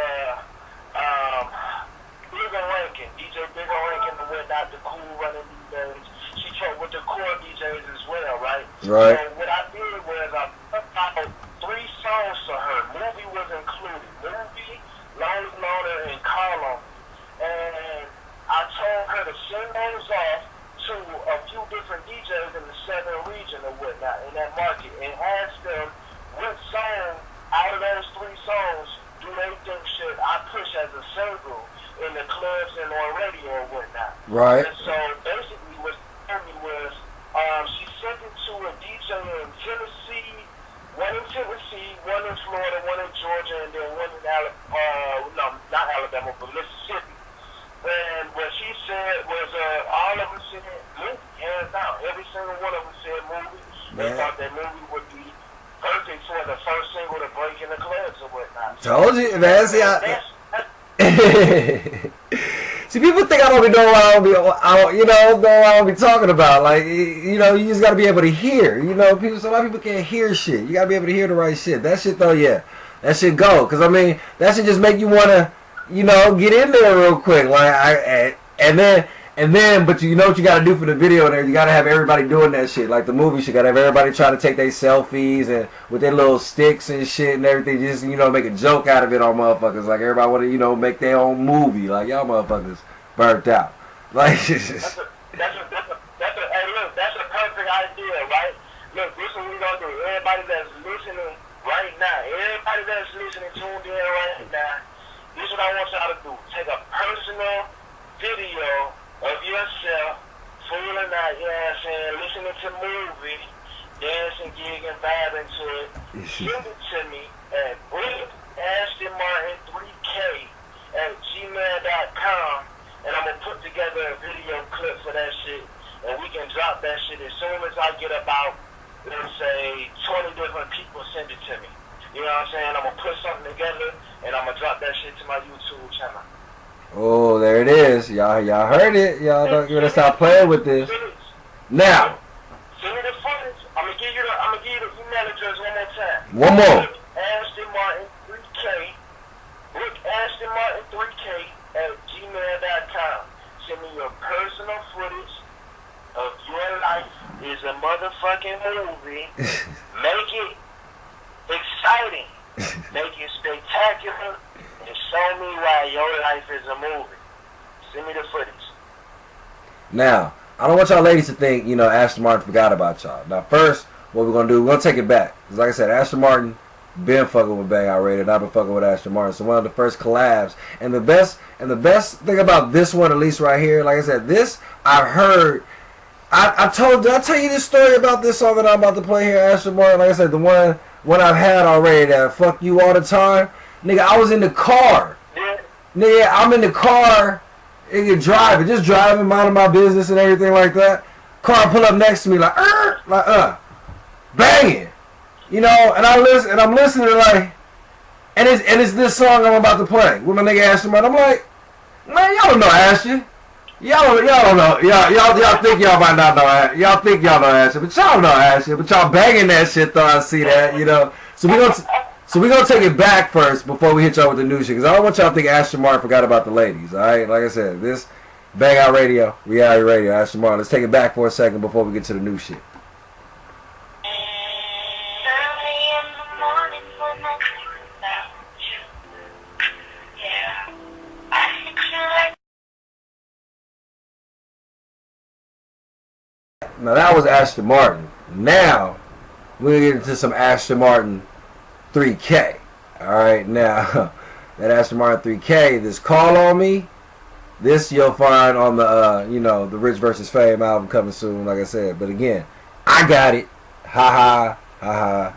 Bigger Rankin, DJ Bigger Rankin and whatnot, the cool running DJs. She fucked with the core DJs as well, right? Right. So what I did was I put out 3 songs to her. Movie was included. Movie, Lonely Loner, and Call On Me. And I told her to send those off to a few different DJs in the southern region or whatnot in that market and ask them what song out of those 3 songs do they think should I push as a single in the clubs and on radio or whatnot. Right. And so basically what she told me was she sent it to a DJ in Tennessee, one in Tennessee, one in Florida, one in Georgia, and then one in not Alabama, but Mississippi. And what she said was all of them said movie, hands down. Every single one of them said movie. They thought that movie would be perfect for the first single to break in the clubs or whatnot. Told you, man. See, people think I don't be knowing what I don't be talking about. Like, you know, you just gotta be able to hear. You know, a lot of people can't hear shit. You gotta be able to hear the right shit. That shit though, yeah, that shit go. Cause I mean, that should just make you wanna, you know, get in there real quick. Like, and then, but you know what you gotta do for the video there? You gotta have everybody doing that shit. Like the movie shit, gotta have everybody trying to take their selfies and with their little sticks and shit and everything. Just, you know, make a joke out of it on motherfuckers. Like everybody wanna, you know, make their own movie. Like y'all motherfuckers burnt out. Like hey, look, that's a perfect idea, right? Look, this is what we gonna do. Everybody that's listening right now, everybody that's listening, tuned in right now, this is what I want y'all to do. Take a personal video of yourself, fooling out, you know what I'm saying, listening to movie, dancing, gigging, vibing to it. Send it to me at AshtonMartin3K@gmail.com, and I'm gonna put together a video clip for that shit, and we can drop that shit as soon as I get about, let's say, 20 different people send it to me. You know what I'm saying? I'm gonna put something together, and I'm gonna drop that shit to my YouTube channel. Oh, there it is. Y'all heard it. Y'all don't gonna stop playing with this. Now. Send me the footage. I'm gonna give you the email address one more time. One more. AshtonMartin3K@gmail.com. Send me your personal footage of your life is a motherfucking movie. Make it exciting. Make it spectacular. And show me why your life is a movie. Send me the footage. Now, I don't want y'all ladies to think, you know, Ashton Martin forgot about y'all. Now, first, what we're going to do, we're going to take it back. Because like I said, Ashton Martin been fucking with Bang Out Radio, and I've been fucking with Ashton Martin. So one of the first collabs. And the best thing about this one, at least right here, like I said, this, I've heard, did I tell you this story about this song that I'm about to play here, Ashton Martin? Like I said, the one I've had already, that fuck you all the time. Nigga, I was in the car. Nigga, I'm in the car. You're driving, just driving, minding my business and everything like that. Car pull up next to me like banging, you know. And I'm listening like, and it's this song I'm about to play with my nigga Ashton. I'm like, man, y'all don't know Ashton. Y'all don't know. Y'all think y'all might not know. Y'all think y'all know Ashton, but y'all don't know Ashton. But y'all banging that shit though. I see that, you know. So we're going to take it back first before we hit y'all with the new shit. Because I don't want y'all to think Ashton Martin forgot about the ladies. Alright? Like I said, this Bang Out Radio, Reality Radio, Ashton Martin. Let's take it back for a second before we get to the new shit. Now that was Ashton Martin. Now we're going to get into some Ashton Martin 3K. Alright, now that Ashton Martin 3K, this Call on Me, this you'll find on the you know, the Rich vs. Fame album coming soon, like I said. But again, I got it. Ha ha, ha ha.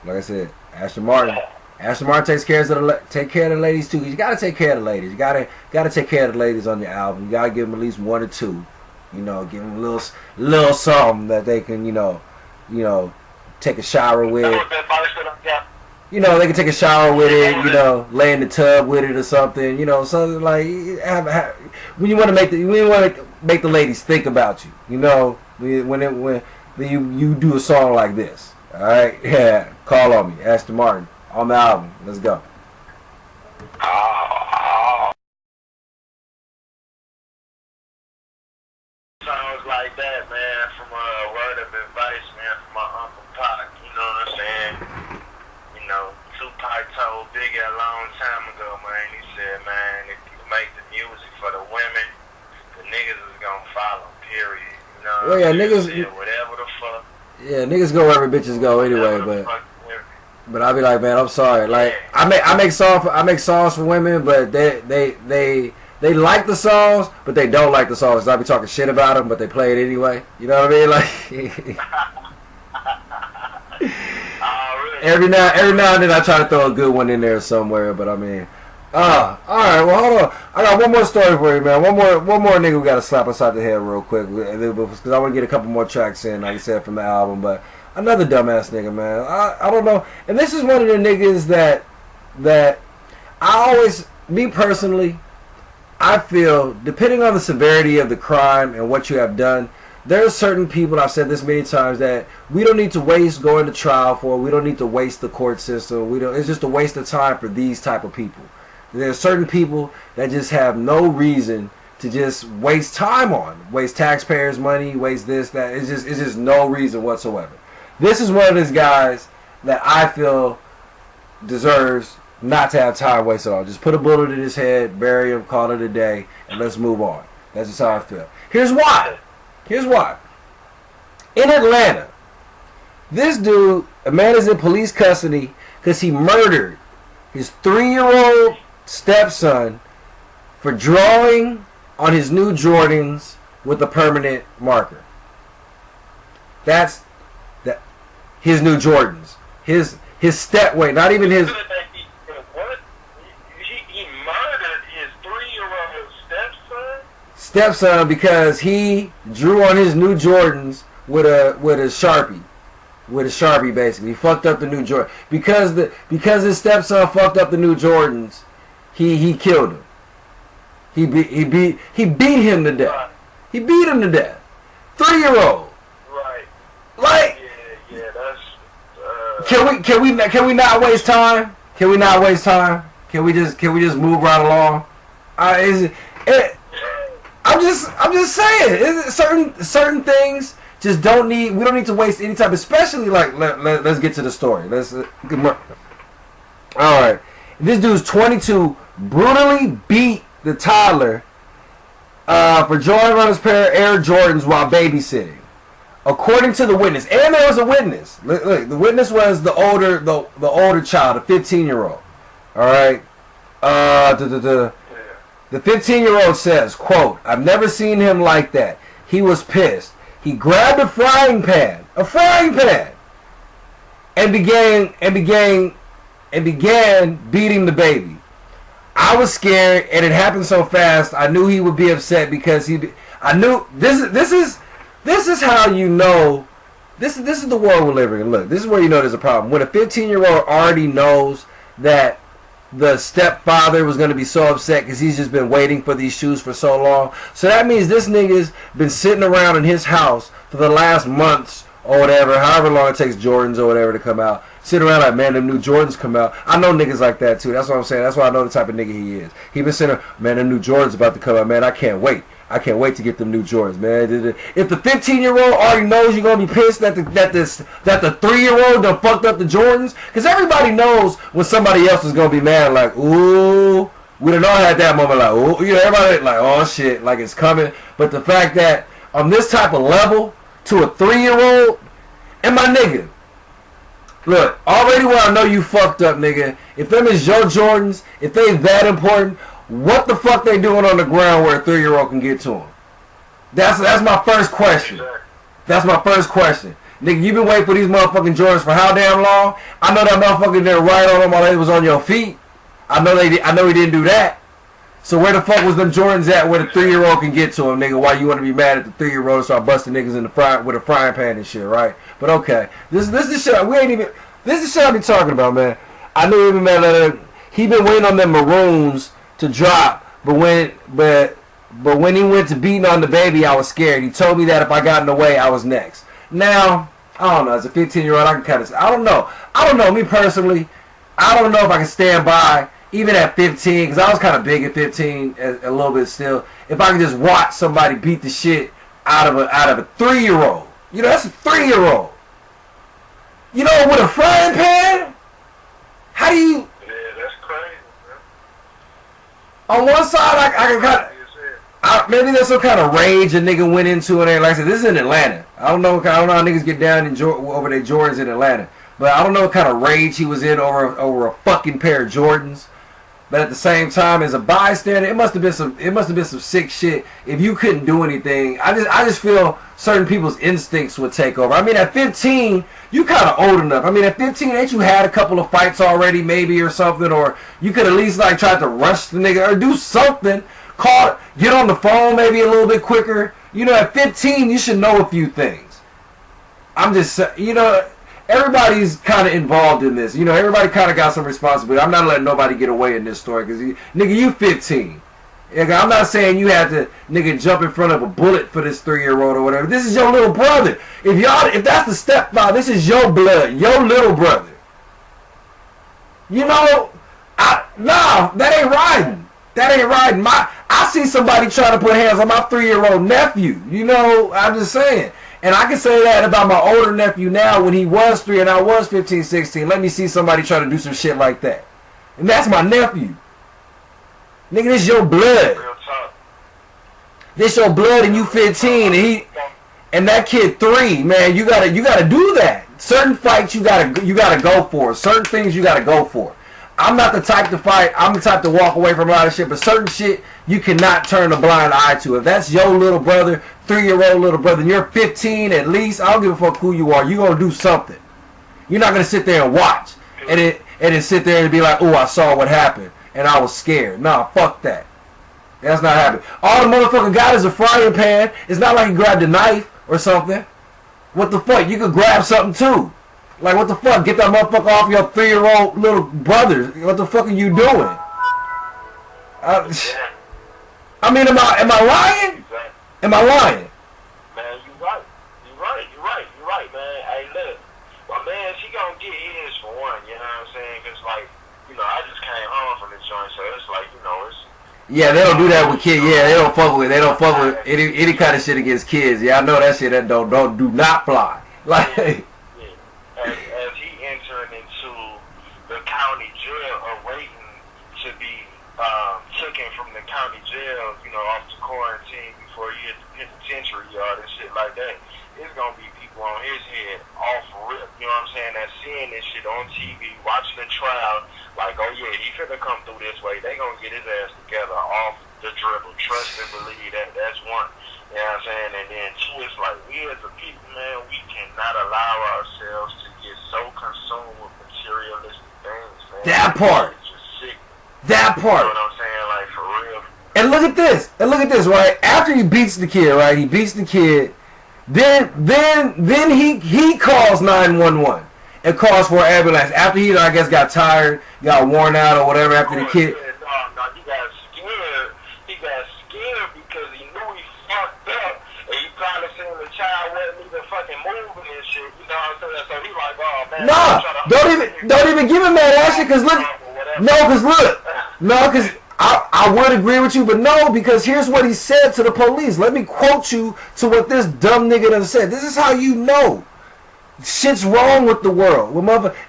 Like I said, Ashton Martin takes care of the ladies too. You gotta take care of the ladies. You gotta take care of the ladies on your album. You gotta give them at least 1 or 2. You know, give them a little something that they can, you know, take a shower with. You know, they can take a shower with it, you know, lay in the tub with it or something, you know, something like when you want to make the ladies think about you, you know, when you do a song like this. All right, yeah, Call on Me, Ashton Martin on the album. Let's go. Songs like that, man, from a word of advice, man, from my Uncle Pac. You know what I'm saying? Tupac told Biggie a long time ago, man. He said, man, if you make the music for the women, the niggas is gonna follow, period. You know? Well, yeah, niggas. Whatever the fuck. Yeah, niggas go wherever bitches go anyway, but I be like, man, I'm sorry. Like, I make songs for women, but they like the songs, but they don't like the songs. I be talking shit about them, but they play it anyway. You know what I mean? Like. Every now and then I try to throw a good one in there somewhere, but I mean, alright, well hold on. I got one more story for you, man. One more nigga we gotta slap upside the head real quick, because I want to get a couple more tracks in, like I said, from the album. But another dumbass nigga, man. I don't know. And this is one of the niggas that I always, me personally, I feel, depending on the severity of the crime and what you have done, there are certain people, and I've said this many times, that we don't need to waste going to trial for. We don't need to waste the court system. It's just a waste of time for these type of people. There are certain people that just have no reason to just waste time on. Waste taxpayers' money, waste this, that. It's just no reason whatsoever. This is one of those guys that I feel deserves not to have time wasted on. Just put a bullet in his head, bury him, call it a day, and let's move on. That's just how I feel. Here's why. In Atlanta, this dude, a man is in police custody because he murdered his 3-year-old stepson for drawing on his new Jordans with a permanent marker. That's his new Jordans. His not even his. What? He murdered his 3-year-old stepson because he drew on his new Jordans with a Sharpie. With a Sharpie, basically. He fucked up the new Jordan. Because his stepson fucked up the new Jordans, he killed him. He beat him to death. He beat him to death. 3-year-old. Right. Like. Yeah, that's. Can we not waste time? Can we not waste time? Can we just move right along? I I'm just saying. Certain things just don't need. We don't need to waste any time, especially like let's get to the story. All right. This dude's 22, brutally beat the toddler for drawing on his pair of Air Jordans while babysitting. According to the witness, and there was a witness. Look, the witness was the older child, a 15-year-old. All right. The 15-year-old says, quote, "I've never seen him like that. He was pissed. He grabbed a frying pan, and began beating the baby. I was scared, and it happened so fast. I knew he would be upset because I knew this is how you know. This is the world we're living in. Look, this is where you know there's a problem. When a 15-year-old already knows that the stepfather was going to be so upset because he's just been waiting for these shoes for so long. So that means this nigga's been sitting around in his house for the last months or whatever, however long it takes Jordans or whatever to come out. Sitting around like, man, them new Jordans come out. I know niggas like that too. That's what I'm saying. That's why I know the type of nigga he is. He been sitting there, man, them new Jordans about to come out. Man, I can't wait. I can't wait to get them new Jordans, man. If the 15-year-old already knows you're gonna be pissed that the 3-year-old done fucked up the Jordans, because everybody knows when somebody else is gonna be mad, like, ooh, we done all had that moment, like, ooh, you know, everybody like, oh shit, like it's coming. But the fact that on this type of level to a 3-year-old, and my nigga, look, already where I know you fucked up, nigga. If them is your Jordans, if they that important, what the fuck they doing on the ground where a 3-year-old can get to them? That's my first question. That's my first question. Nigga, you been waiting for these motherfucking Jordans for how damn long? I know that motherfucker didn't ride on them while they was on your feet. I know he didn't do that. So where the fuck was them Jordans at where the 3-year-old can get to them, nigga? Why you want to be mad at the 3-year-old and start busting niggas in the with a frying pan and shit, right? But okay, this is shit this is shit I be talking about, man. I knew he been mad at him. He been waiting on them maroons to drop, but when he went to beating on the baby, I was scared. He told me that if I got in the way, I was next. Now, I don't know. As a 15-year-old, I can kind of, I don't know. Me personally, I don't know if I can stand by, even at 15, because I was kind of big at 15, a little bit still. If I can just watch somebody beat the shit out of a 3-year-old, you know, that's a 3-year-old. You know, with a frying pan, how do you? On one side, I can kind of, maybe there's some kind of rage a nigga went into, and like I said, this is in Atlanta. I don't know how niggas get down over their Jordans in Atlanta, but I don't know what kind of rage he was in over a fucking pair of Jordans. But at the same time, as a bystander, it must have been some sick shit. If you couldn't do anything, I just feel certain people's instincts would take over. I mean, at 15, you kind of old enough. I mean, at 15, ain't you had a couple of fights already, maybe, or something, or you could at least like try to rush the nigga or do something. Get on the phone maybe a little bit quicker. You know, at 15, you should know a few things. I'm just saying, you know. Everybody's kind of involved in this. You know, everybody kind of got some responsibility. I'm not letting nobody get away in this story because, nigga, you 15. Nigga, I'm not saying you had to, nigga, jump in front of a bullet for this 3-year-old or whatever. This is your little brother. If that's the stepfather, this is your blood, your little brother. You know, nah, that ain't riding. That ain't riding. I see somebody trying to put hands on my 3-year-old nephew. You know, I'm just saying. And I can say that about my older nephew now when he was 3 and I was 15, 16. Let me see somebody try to do some shit like that. And that's my nephew. Nigga, this your blood. This your blood and you 15 and that kid 3, man, you gotta do that. Certain fights you gotta go for. Certain things you gotta go for. I'm not the type to fight. I'm the type to walk away from a lot of shit. But certain shit you cannot turn a blind eye to. If that's your little brother, 3-year-old little brother, and you're 15 at least, I don't give a fuck who you are. You're going to do something. You're not going to sit there and watch. And then sit there and be like, oh, I saw what happened. And I was scared. Nah, fuck that. That's not happening. All the motherfucker got is a frying pan. It's not like he grabbed a knife or something. What the fuck? You could grab something too. Like, what the fuck? Get that motherfucker off your 3-year-old little brother. What the fuck are you doing? I mean, am I lying? Am I lying? Man, you right. You right, man. Hey, look. Well, man, she gonna get his for one, you know what I'm saying? Because, like, you know, I just came home from the joint, so it's like, you know, Yeah, they don't do that with kids. Yeah, they don't fuck with any kind of shit against kids. Yeah, I know that shit that do not fly. Like, as he entering into the county jail, awaiting to be taken from the county jail, you know, off to quarantine before he hit the penitentiary yard and shit like that. It's gonna be people on his head off rip, you know what I'm saying, that's seeing this shit on TV, watching the trial, like, oh yeah, he finna come through this way. They gonna get his ass together off the dribble. Trust and believe that. That's one. You know what I'm saying? And then two, it's like, we as a people, man, we cannot allow ourselves to get so consumed with materialistic things, man. That part. It's just sick. That part. You know what I'm saying? Like, for real. And look at this. Right? After he beats the kid, right? He beats the kid. Then he calls 911 and calls for an ambulance. After he, I guess, got tired, got worn out or whatever after the kid. No, he got scared. He got scared because he knew he fucked up. And he probably seen the child wasn't even fucking moving and shit. You know what I'm saying? So he like, oh, man. Nah, don't even give him that shit, because because I would agree with you, but no, because here's what he said to the police. Let me quote you to what this dumb nigga done said. This is how you know shit's wrong with the world.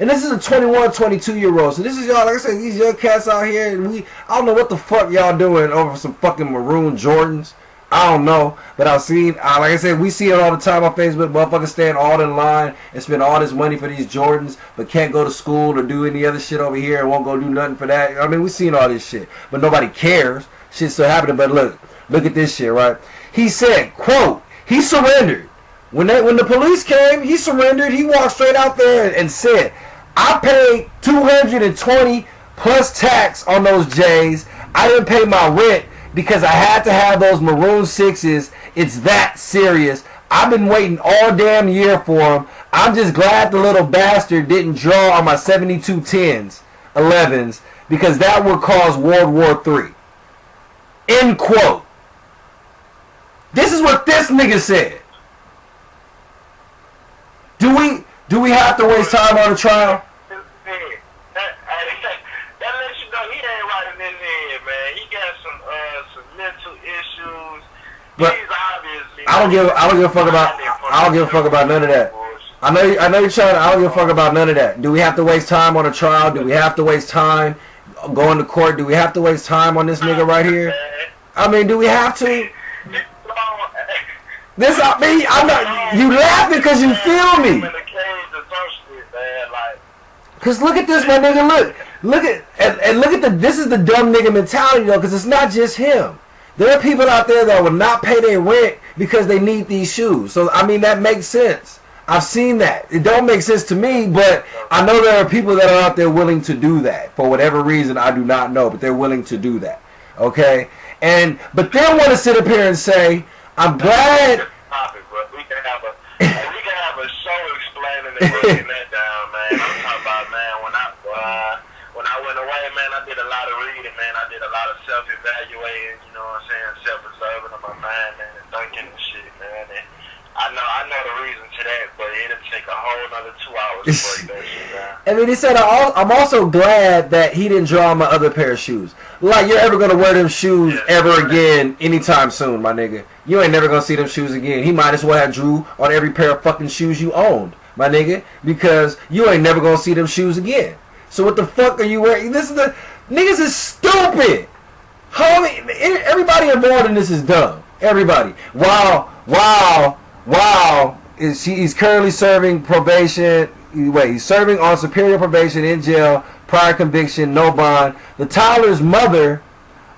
And this is a 21, 22-year-old. So this is y'all, like I said, these young cats out here, and I don't know what the fuck y'all doing over some fucking maroon Jordans. I don't know, but I've seen, like I said, we see it all the time on Facebook. Motherfuckers stand all in line and spend all this money for these Jordans, but can't go to school or do any other shit over here and won't go do nothing for that. I mean, we seen all this shit, but nobody cares. Shit's still happening. But look at this shit, right? He said, quote, he surrendered. When the police came, he surrendered. He walked straight out there and said, I paid $220 plus tax on those J's. I didn't pay my rent because I had to have those maroon 6s. It's that serious. I've been waiting all damn year for them. I'm just glad the little bastard didn't draw on my 72 10s, 11s, because that would cause World War III. End quote. This is what this nigga said. Do we have to waste time on a trial? That lets you know he ain't right in his head, man. He got some mental issues. But he's obviously. I don't give a fuck about none of that. I know you're trying. I don't give a fuck about none of that. Do we have to waste time on a trial? Do we have to waste time going to court? Do we have to waste time on this nigga right here? I mean, do we have to? This I'm not. You laughing because you feel me. Cause look at this, my nigga. Look at this is the dumb nigga mentality though. Cause it's not just him. There are people out there that will not pay their rent because they need these shoes. So I mean that makes sense. I've seen that. It don't make sense to me, but I know there are people that are out there willing to do that for whatever reason I do not know, but they're willing to do that. Okay, but then want to sit up here and say, I'm glad. We can have a show explaining and breaking that down, man. I'm talking about, man, when I went away, man, I did a lot of reading, man. I did a lot of self-evaluating, you know what I'm saying, self-observing of my mind, man, and thinking and shit, man. And I know the reason to that, but it'll take a whole another 2 hours to break that shit down. I mean, he said, I'm also glad that he didn't draw my other pair of shoes. Like, you're ever going to wear them shoes ever again anytime soon, my nigga. You ain't never going to see them shoes again. He might as well have drew on every pair of fucking shoes you owned, my nigga, because you ain't never going to see them shoes again. So what the fuck are you wearing? Niggas is stupid. Homie, everybody involved in this is dumb. Everybody. Wow. He's currently serving probation. He's serving on superior probation in jail. Prior conviction, no bond. The Tyler's mother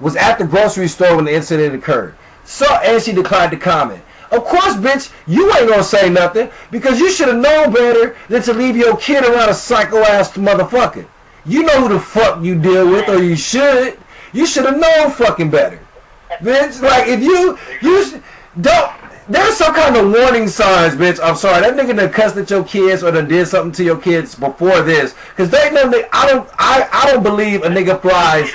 was at the grocery store when the incident occurred. And she declined to comment. Of course, bitch, you ain't gonna say nothing because you should have known better than to leave your kid around a psycho-ass motherfucker. You know who the fuck you deal with, or you should. You should have known fucking better. Bitch, like, if you don't... There's some kind of warning signs, bitch. I'm sorry, that nigga done cussed at your kids or done did something to your kids before this. Cause they know I don't believe a nigga flies.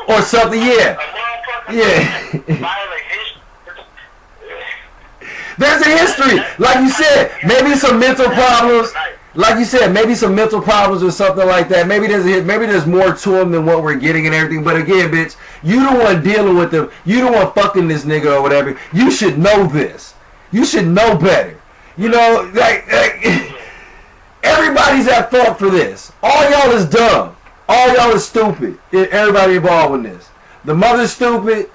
Or something, yeah. There's a history, like you said. Maybe some mental problems. like you said, maybe some mental problems or something like that. Maybe there's more to him than what we're getting and everything. But again, bitch, you the one dealing with him. You the one fucking this nigga or whatever. You should know this. You should know better. You know, like everybody's at fault for this. All y'all is dumb. All y'all is stupid. Everybody involved in this. The mother's stupid.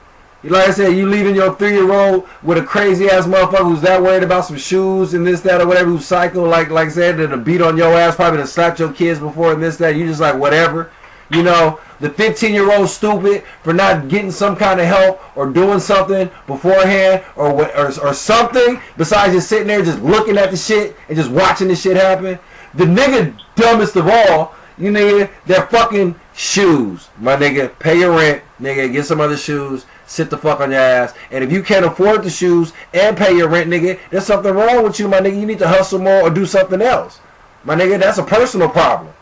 Like I said, you leaving your 3-year-old with a crazy ass motherfucker who's that worried about some shoes and this, that, or whatever, who's psycho, like I said, that a beat on your ass, probably to slapped your kids before and this, that. You just like whatever. You know, the 15-year-old stupid for not getting some kind of help or doing something beforehand or something besides just sitting there just looking at the shit and just watching this shit happen. The nigga dumbest of all, you nigga, they're fucking shoes. My nigga, pay your rent, nigga, get some other shoes. Sit the fuck on your ass. And if you can't afford the shoes and pay your rent, nigga, there's something wrong with you, my nigga. You need to hustle more or do something else. My nigga, that's a personal problem.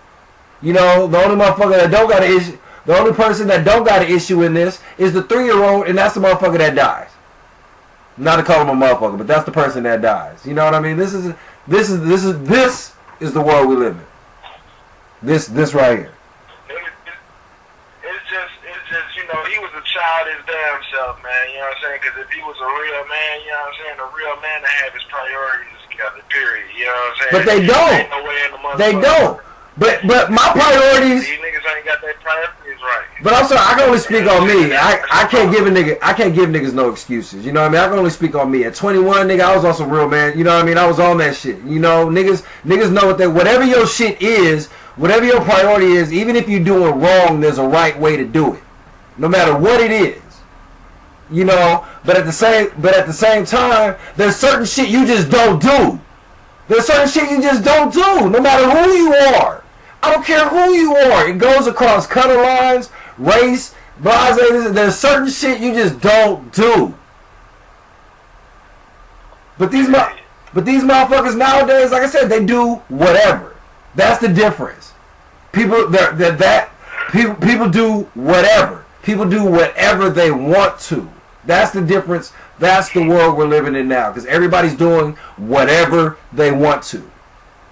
You know, the only motherfucker that don't got an issue, the only person that don't got an issue in this is the 3-year-old, and that's the motherfucker that dies. Not to call him a motherfucker, but that's the person that dies. You know what I mean? This is the world we live in. This right here. It's just, you know, he was a child his damn self, man, you know what I'm saying? Because if he was a real man, you know what I'm saying, a real man that had his priorities together, period, you know what I'm saying? But they don't. No way in the they don't. But my priorities. These niggas ain't got their priorities right. But I'm sorry, I can only speak on me. I can't give niggas no excuses. You know what I mean? I can only speak on me. At 21, nigga, I was also real man. You know what I mean? I was on that shit. You know, niggas know whatever your shit is, whatever your priority is, even if you're doing wrong, there's a right way to do it. No matter what it is. You know, but at the same time, there's certain shit you just don't do. There's certain shit you just don't do, no matter who you are. I don't care who you are. It goes across color lines, race, blase. There's certain shit you just don't do. But these motherfuckers nowadays, like I said, they do whatever. That's the difference. People do whatever. People do whatever they want to. That's the difference. That's the world we're living in now. Because everybody's doing whatever they want to,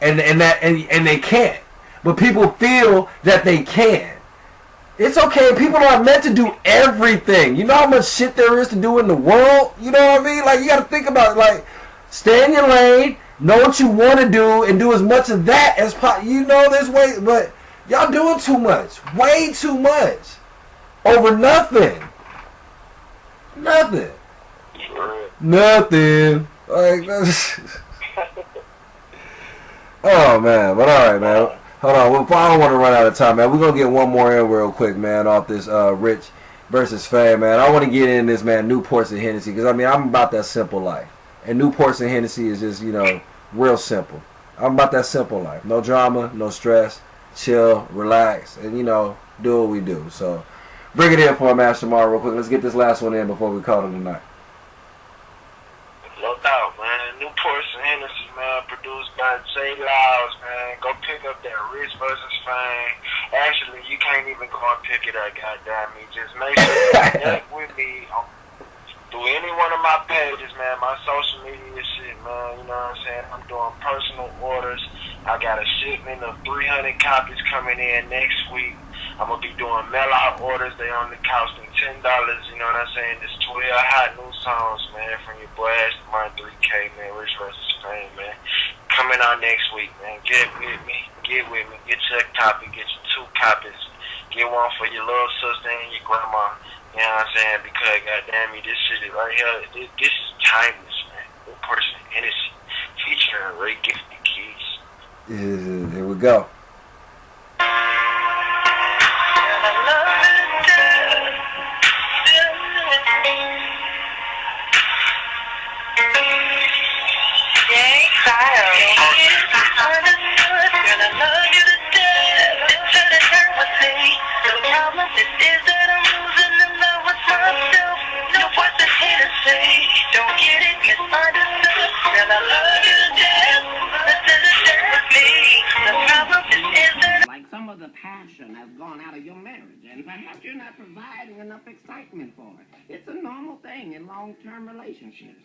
and they can't. But people feel that they can. It's okay. People aren't meant to do everything. You know how much shit there is to do in the world? You know what I mean? Like, you got to think about it. Like, stay in your lane, know what you want to do, and do as much of that as possible. You know this way, but y'all doing too much. Way too much. Over nothing. Nothing. Nothing. Like, oh, man. But all right, man. Hold on. Well, I don't want to run out of time, man. We're going to get one more in real quick, man, off this Rich versus Fame, man. I want to get in this, man, Newports and Hennessy, because, I mean, I'm about that simple life. And Newports and Hennessy is just, you know, real simple. I'm about that simple life. No drama, no stress, chill, relax, and, you know, do what we do. So, bring it in for him, Ashton, real quick. Let's get this last one in before we call it a night. No doubt, man. Newports and Hennessy, man, produced by S.L.A.P.S, man. Go pick up that Rich versus Fame. Actually, you can't even go and pick it up, goddamn me. Just make sure you connect with me through any one of my pages, man. My social media shit, man. You know what I'm saying? I'm doing personal orders. I got a shipment of 300 copies coming in next week. I'm going to be doing mail-out orders. They only costing $10, you know what I'm saying? There's 12 hot new songs, man, from your boy Ashton 3K, man, Rich versus Fame, man. Coming out next week, man. Get with me. Get your copy. Get your 2 copies. Get one for your little sister and your grandma. You know what I'm saying? Because, goddamn me, this shit right here, this is timeless, man. One person, Hennessy, featuring Ray Gifted Keys. Here we go. Like some of the passion has gone out of your marriage, and perhaps you're not providing enough excitement for it. It's a normal thing in long-term relationships.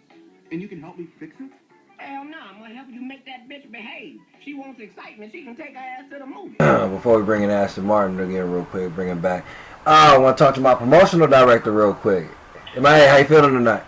And you can help me fix it? Hell no, I'm gonna help you make that bitch behave. She wants excitement, she can take her ass to the movie. Before we bring in Ashton Martin again real quick, bring him back. I want to talk to my promotional director real quick. How you feeling tonight?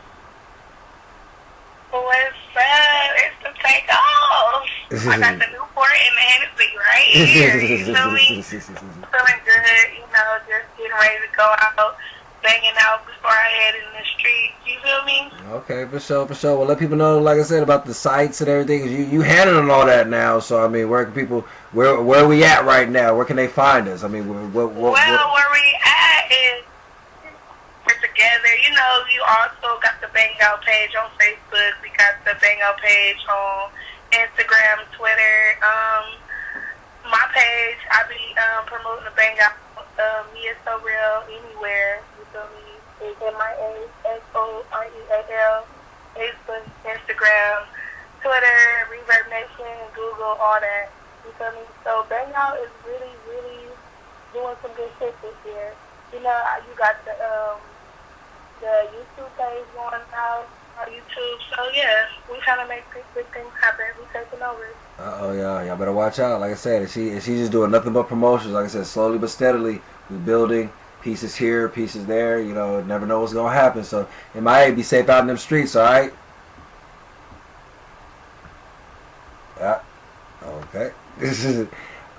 What's up? It's the takeoff. I got the Newport and the Hennessy right here. You feel me? Feeling good, you know, just getting ready to go out, banging out before I head in the street. You feel me? Okay, for sure, for sure. Well, let people know, like I said, about the sites and everything. You handling all that now, so I mean, where can people, where are we at right now? Where can they find us? I mean, where we at is we're together. You know, you also got the Bang Out page on Facebook. We got the Bang Out page on Instagram, Twitter. My page, I be promoting the Bang Out. Me is so real anywhere. You feel me? It's MIASOREAL. Facebook, Instagram, Twitter, Reverb Nation, Google, all that. You feel me? So Bang Out is really, really doing some good shit this year. You know, you got the YouTube page going out on YouTube. So yeah, we trying to make big things happen. We taking over. Y'all better watch out. Like I said, she's just doing nothing but promotions. Like I said, slowly but steadily, we building pieces here, pieces there. You know, never know what's gonna happen. So MIA, be safe out in them streets. All right. Yeah. Okay.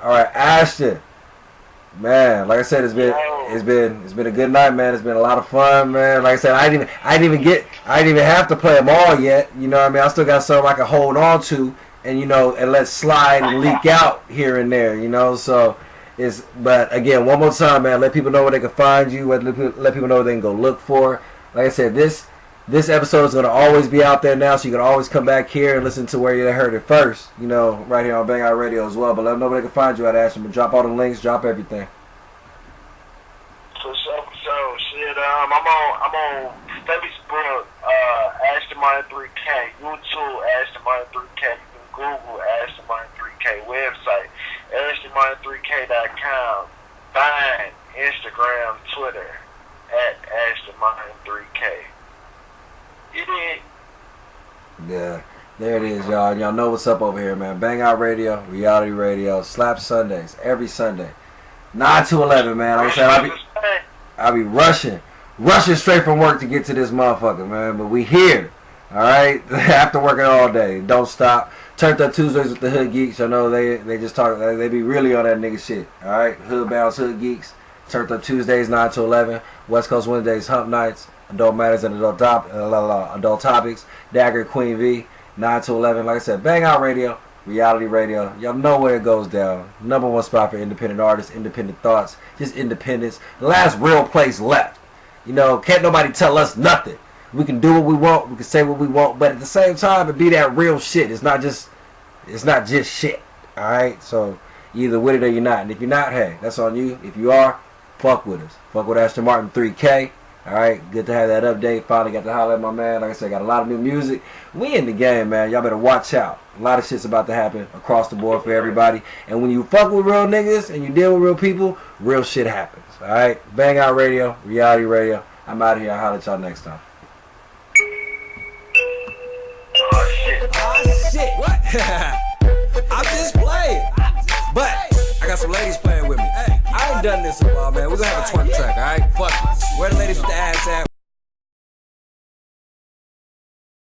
All right, Ashton. Man, like I said, it's been a good night, man. It's been a lot of fun, man. Like I said, I didn't even have to play them all yet. You know what I mean? I still got some I can hold on to, and you know, and let slide and leak out here and there. You know, so but again, one more time, man. Let people know where they can find you. Let people know what they can go look for. Like I said, this episode is gonna always be out there now, so you can always come back here and listen to where you heard it first. You know, right here on Bang Out Radio as well. But let them know where they can find you at, Ashton. But drop all the links, drop everything. So shit. I'm on Facebook, Ashton Martin 3K, YouTube, Ashton Martin 3K, you can Google Ashton Martin 3K, website, AshtonMartin3K.com, Vine, Instagram, Twitter, at Ashton Martin 3K. You did. Yeah, there it is, y'all. Y'all know what's up over here, man. Bang Out Radio, Reality Radio, S.L.A.P.S Sundays, every Sunday, 9 to 11, man. Like I said, I'll be rushing straight from work to get to this motherfucker, man. But we here, all right. After working all day, don't stop. Turned Up Tuesdays with the Hood Geeks. I know they just talk. They be really on that nigga shit, all right. Hood Bounce, Hood Geeks. Turned Up Tuesdays 9 to 11. West Coast Wednesdays, Hump Nights. Adult Matters and Adult Topics. Dagger, Queen V, 9 to 11. Like I said, Bang Out Radio, Reality Radio. Y'all know where it goes down. #1 spot for independent artists, independent thoughts, just independence. The last real place left. You know, can't nobody tell us nothing. We can do what we want, we can say what we want, but at the same time, it be that real shit. It's not just shit. Alright? So, either with it or you're not. And if you're not, hey, that's on you. If you are, fuck with us. Fuck with Ashton Martin 3K. Alright, good to have that update. Finally got to holler at my man. Like I said, got a lot of new music. We in the game, man. Y'all better watch out. A lot of shit's about to happen across the board for everybody. And when you fuck with real niggas and you deal with real people, real shit happens. Alright, Bang Out Radio, Reality Radio. I'm out of here. I'll holler at y'all next time. Oh shit, what? I'm just playing. But I got some ladies playing with me. I ain't done this in a while, man. We're gonna have a twerk track, alright? Fuck it. Where the ladies with the ass at?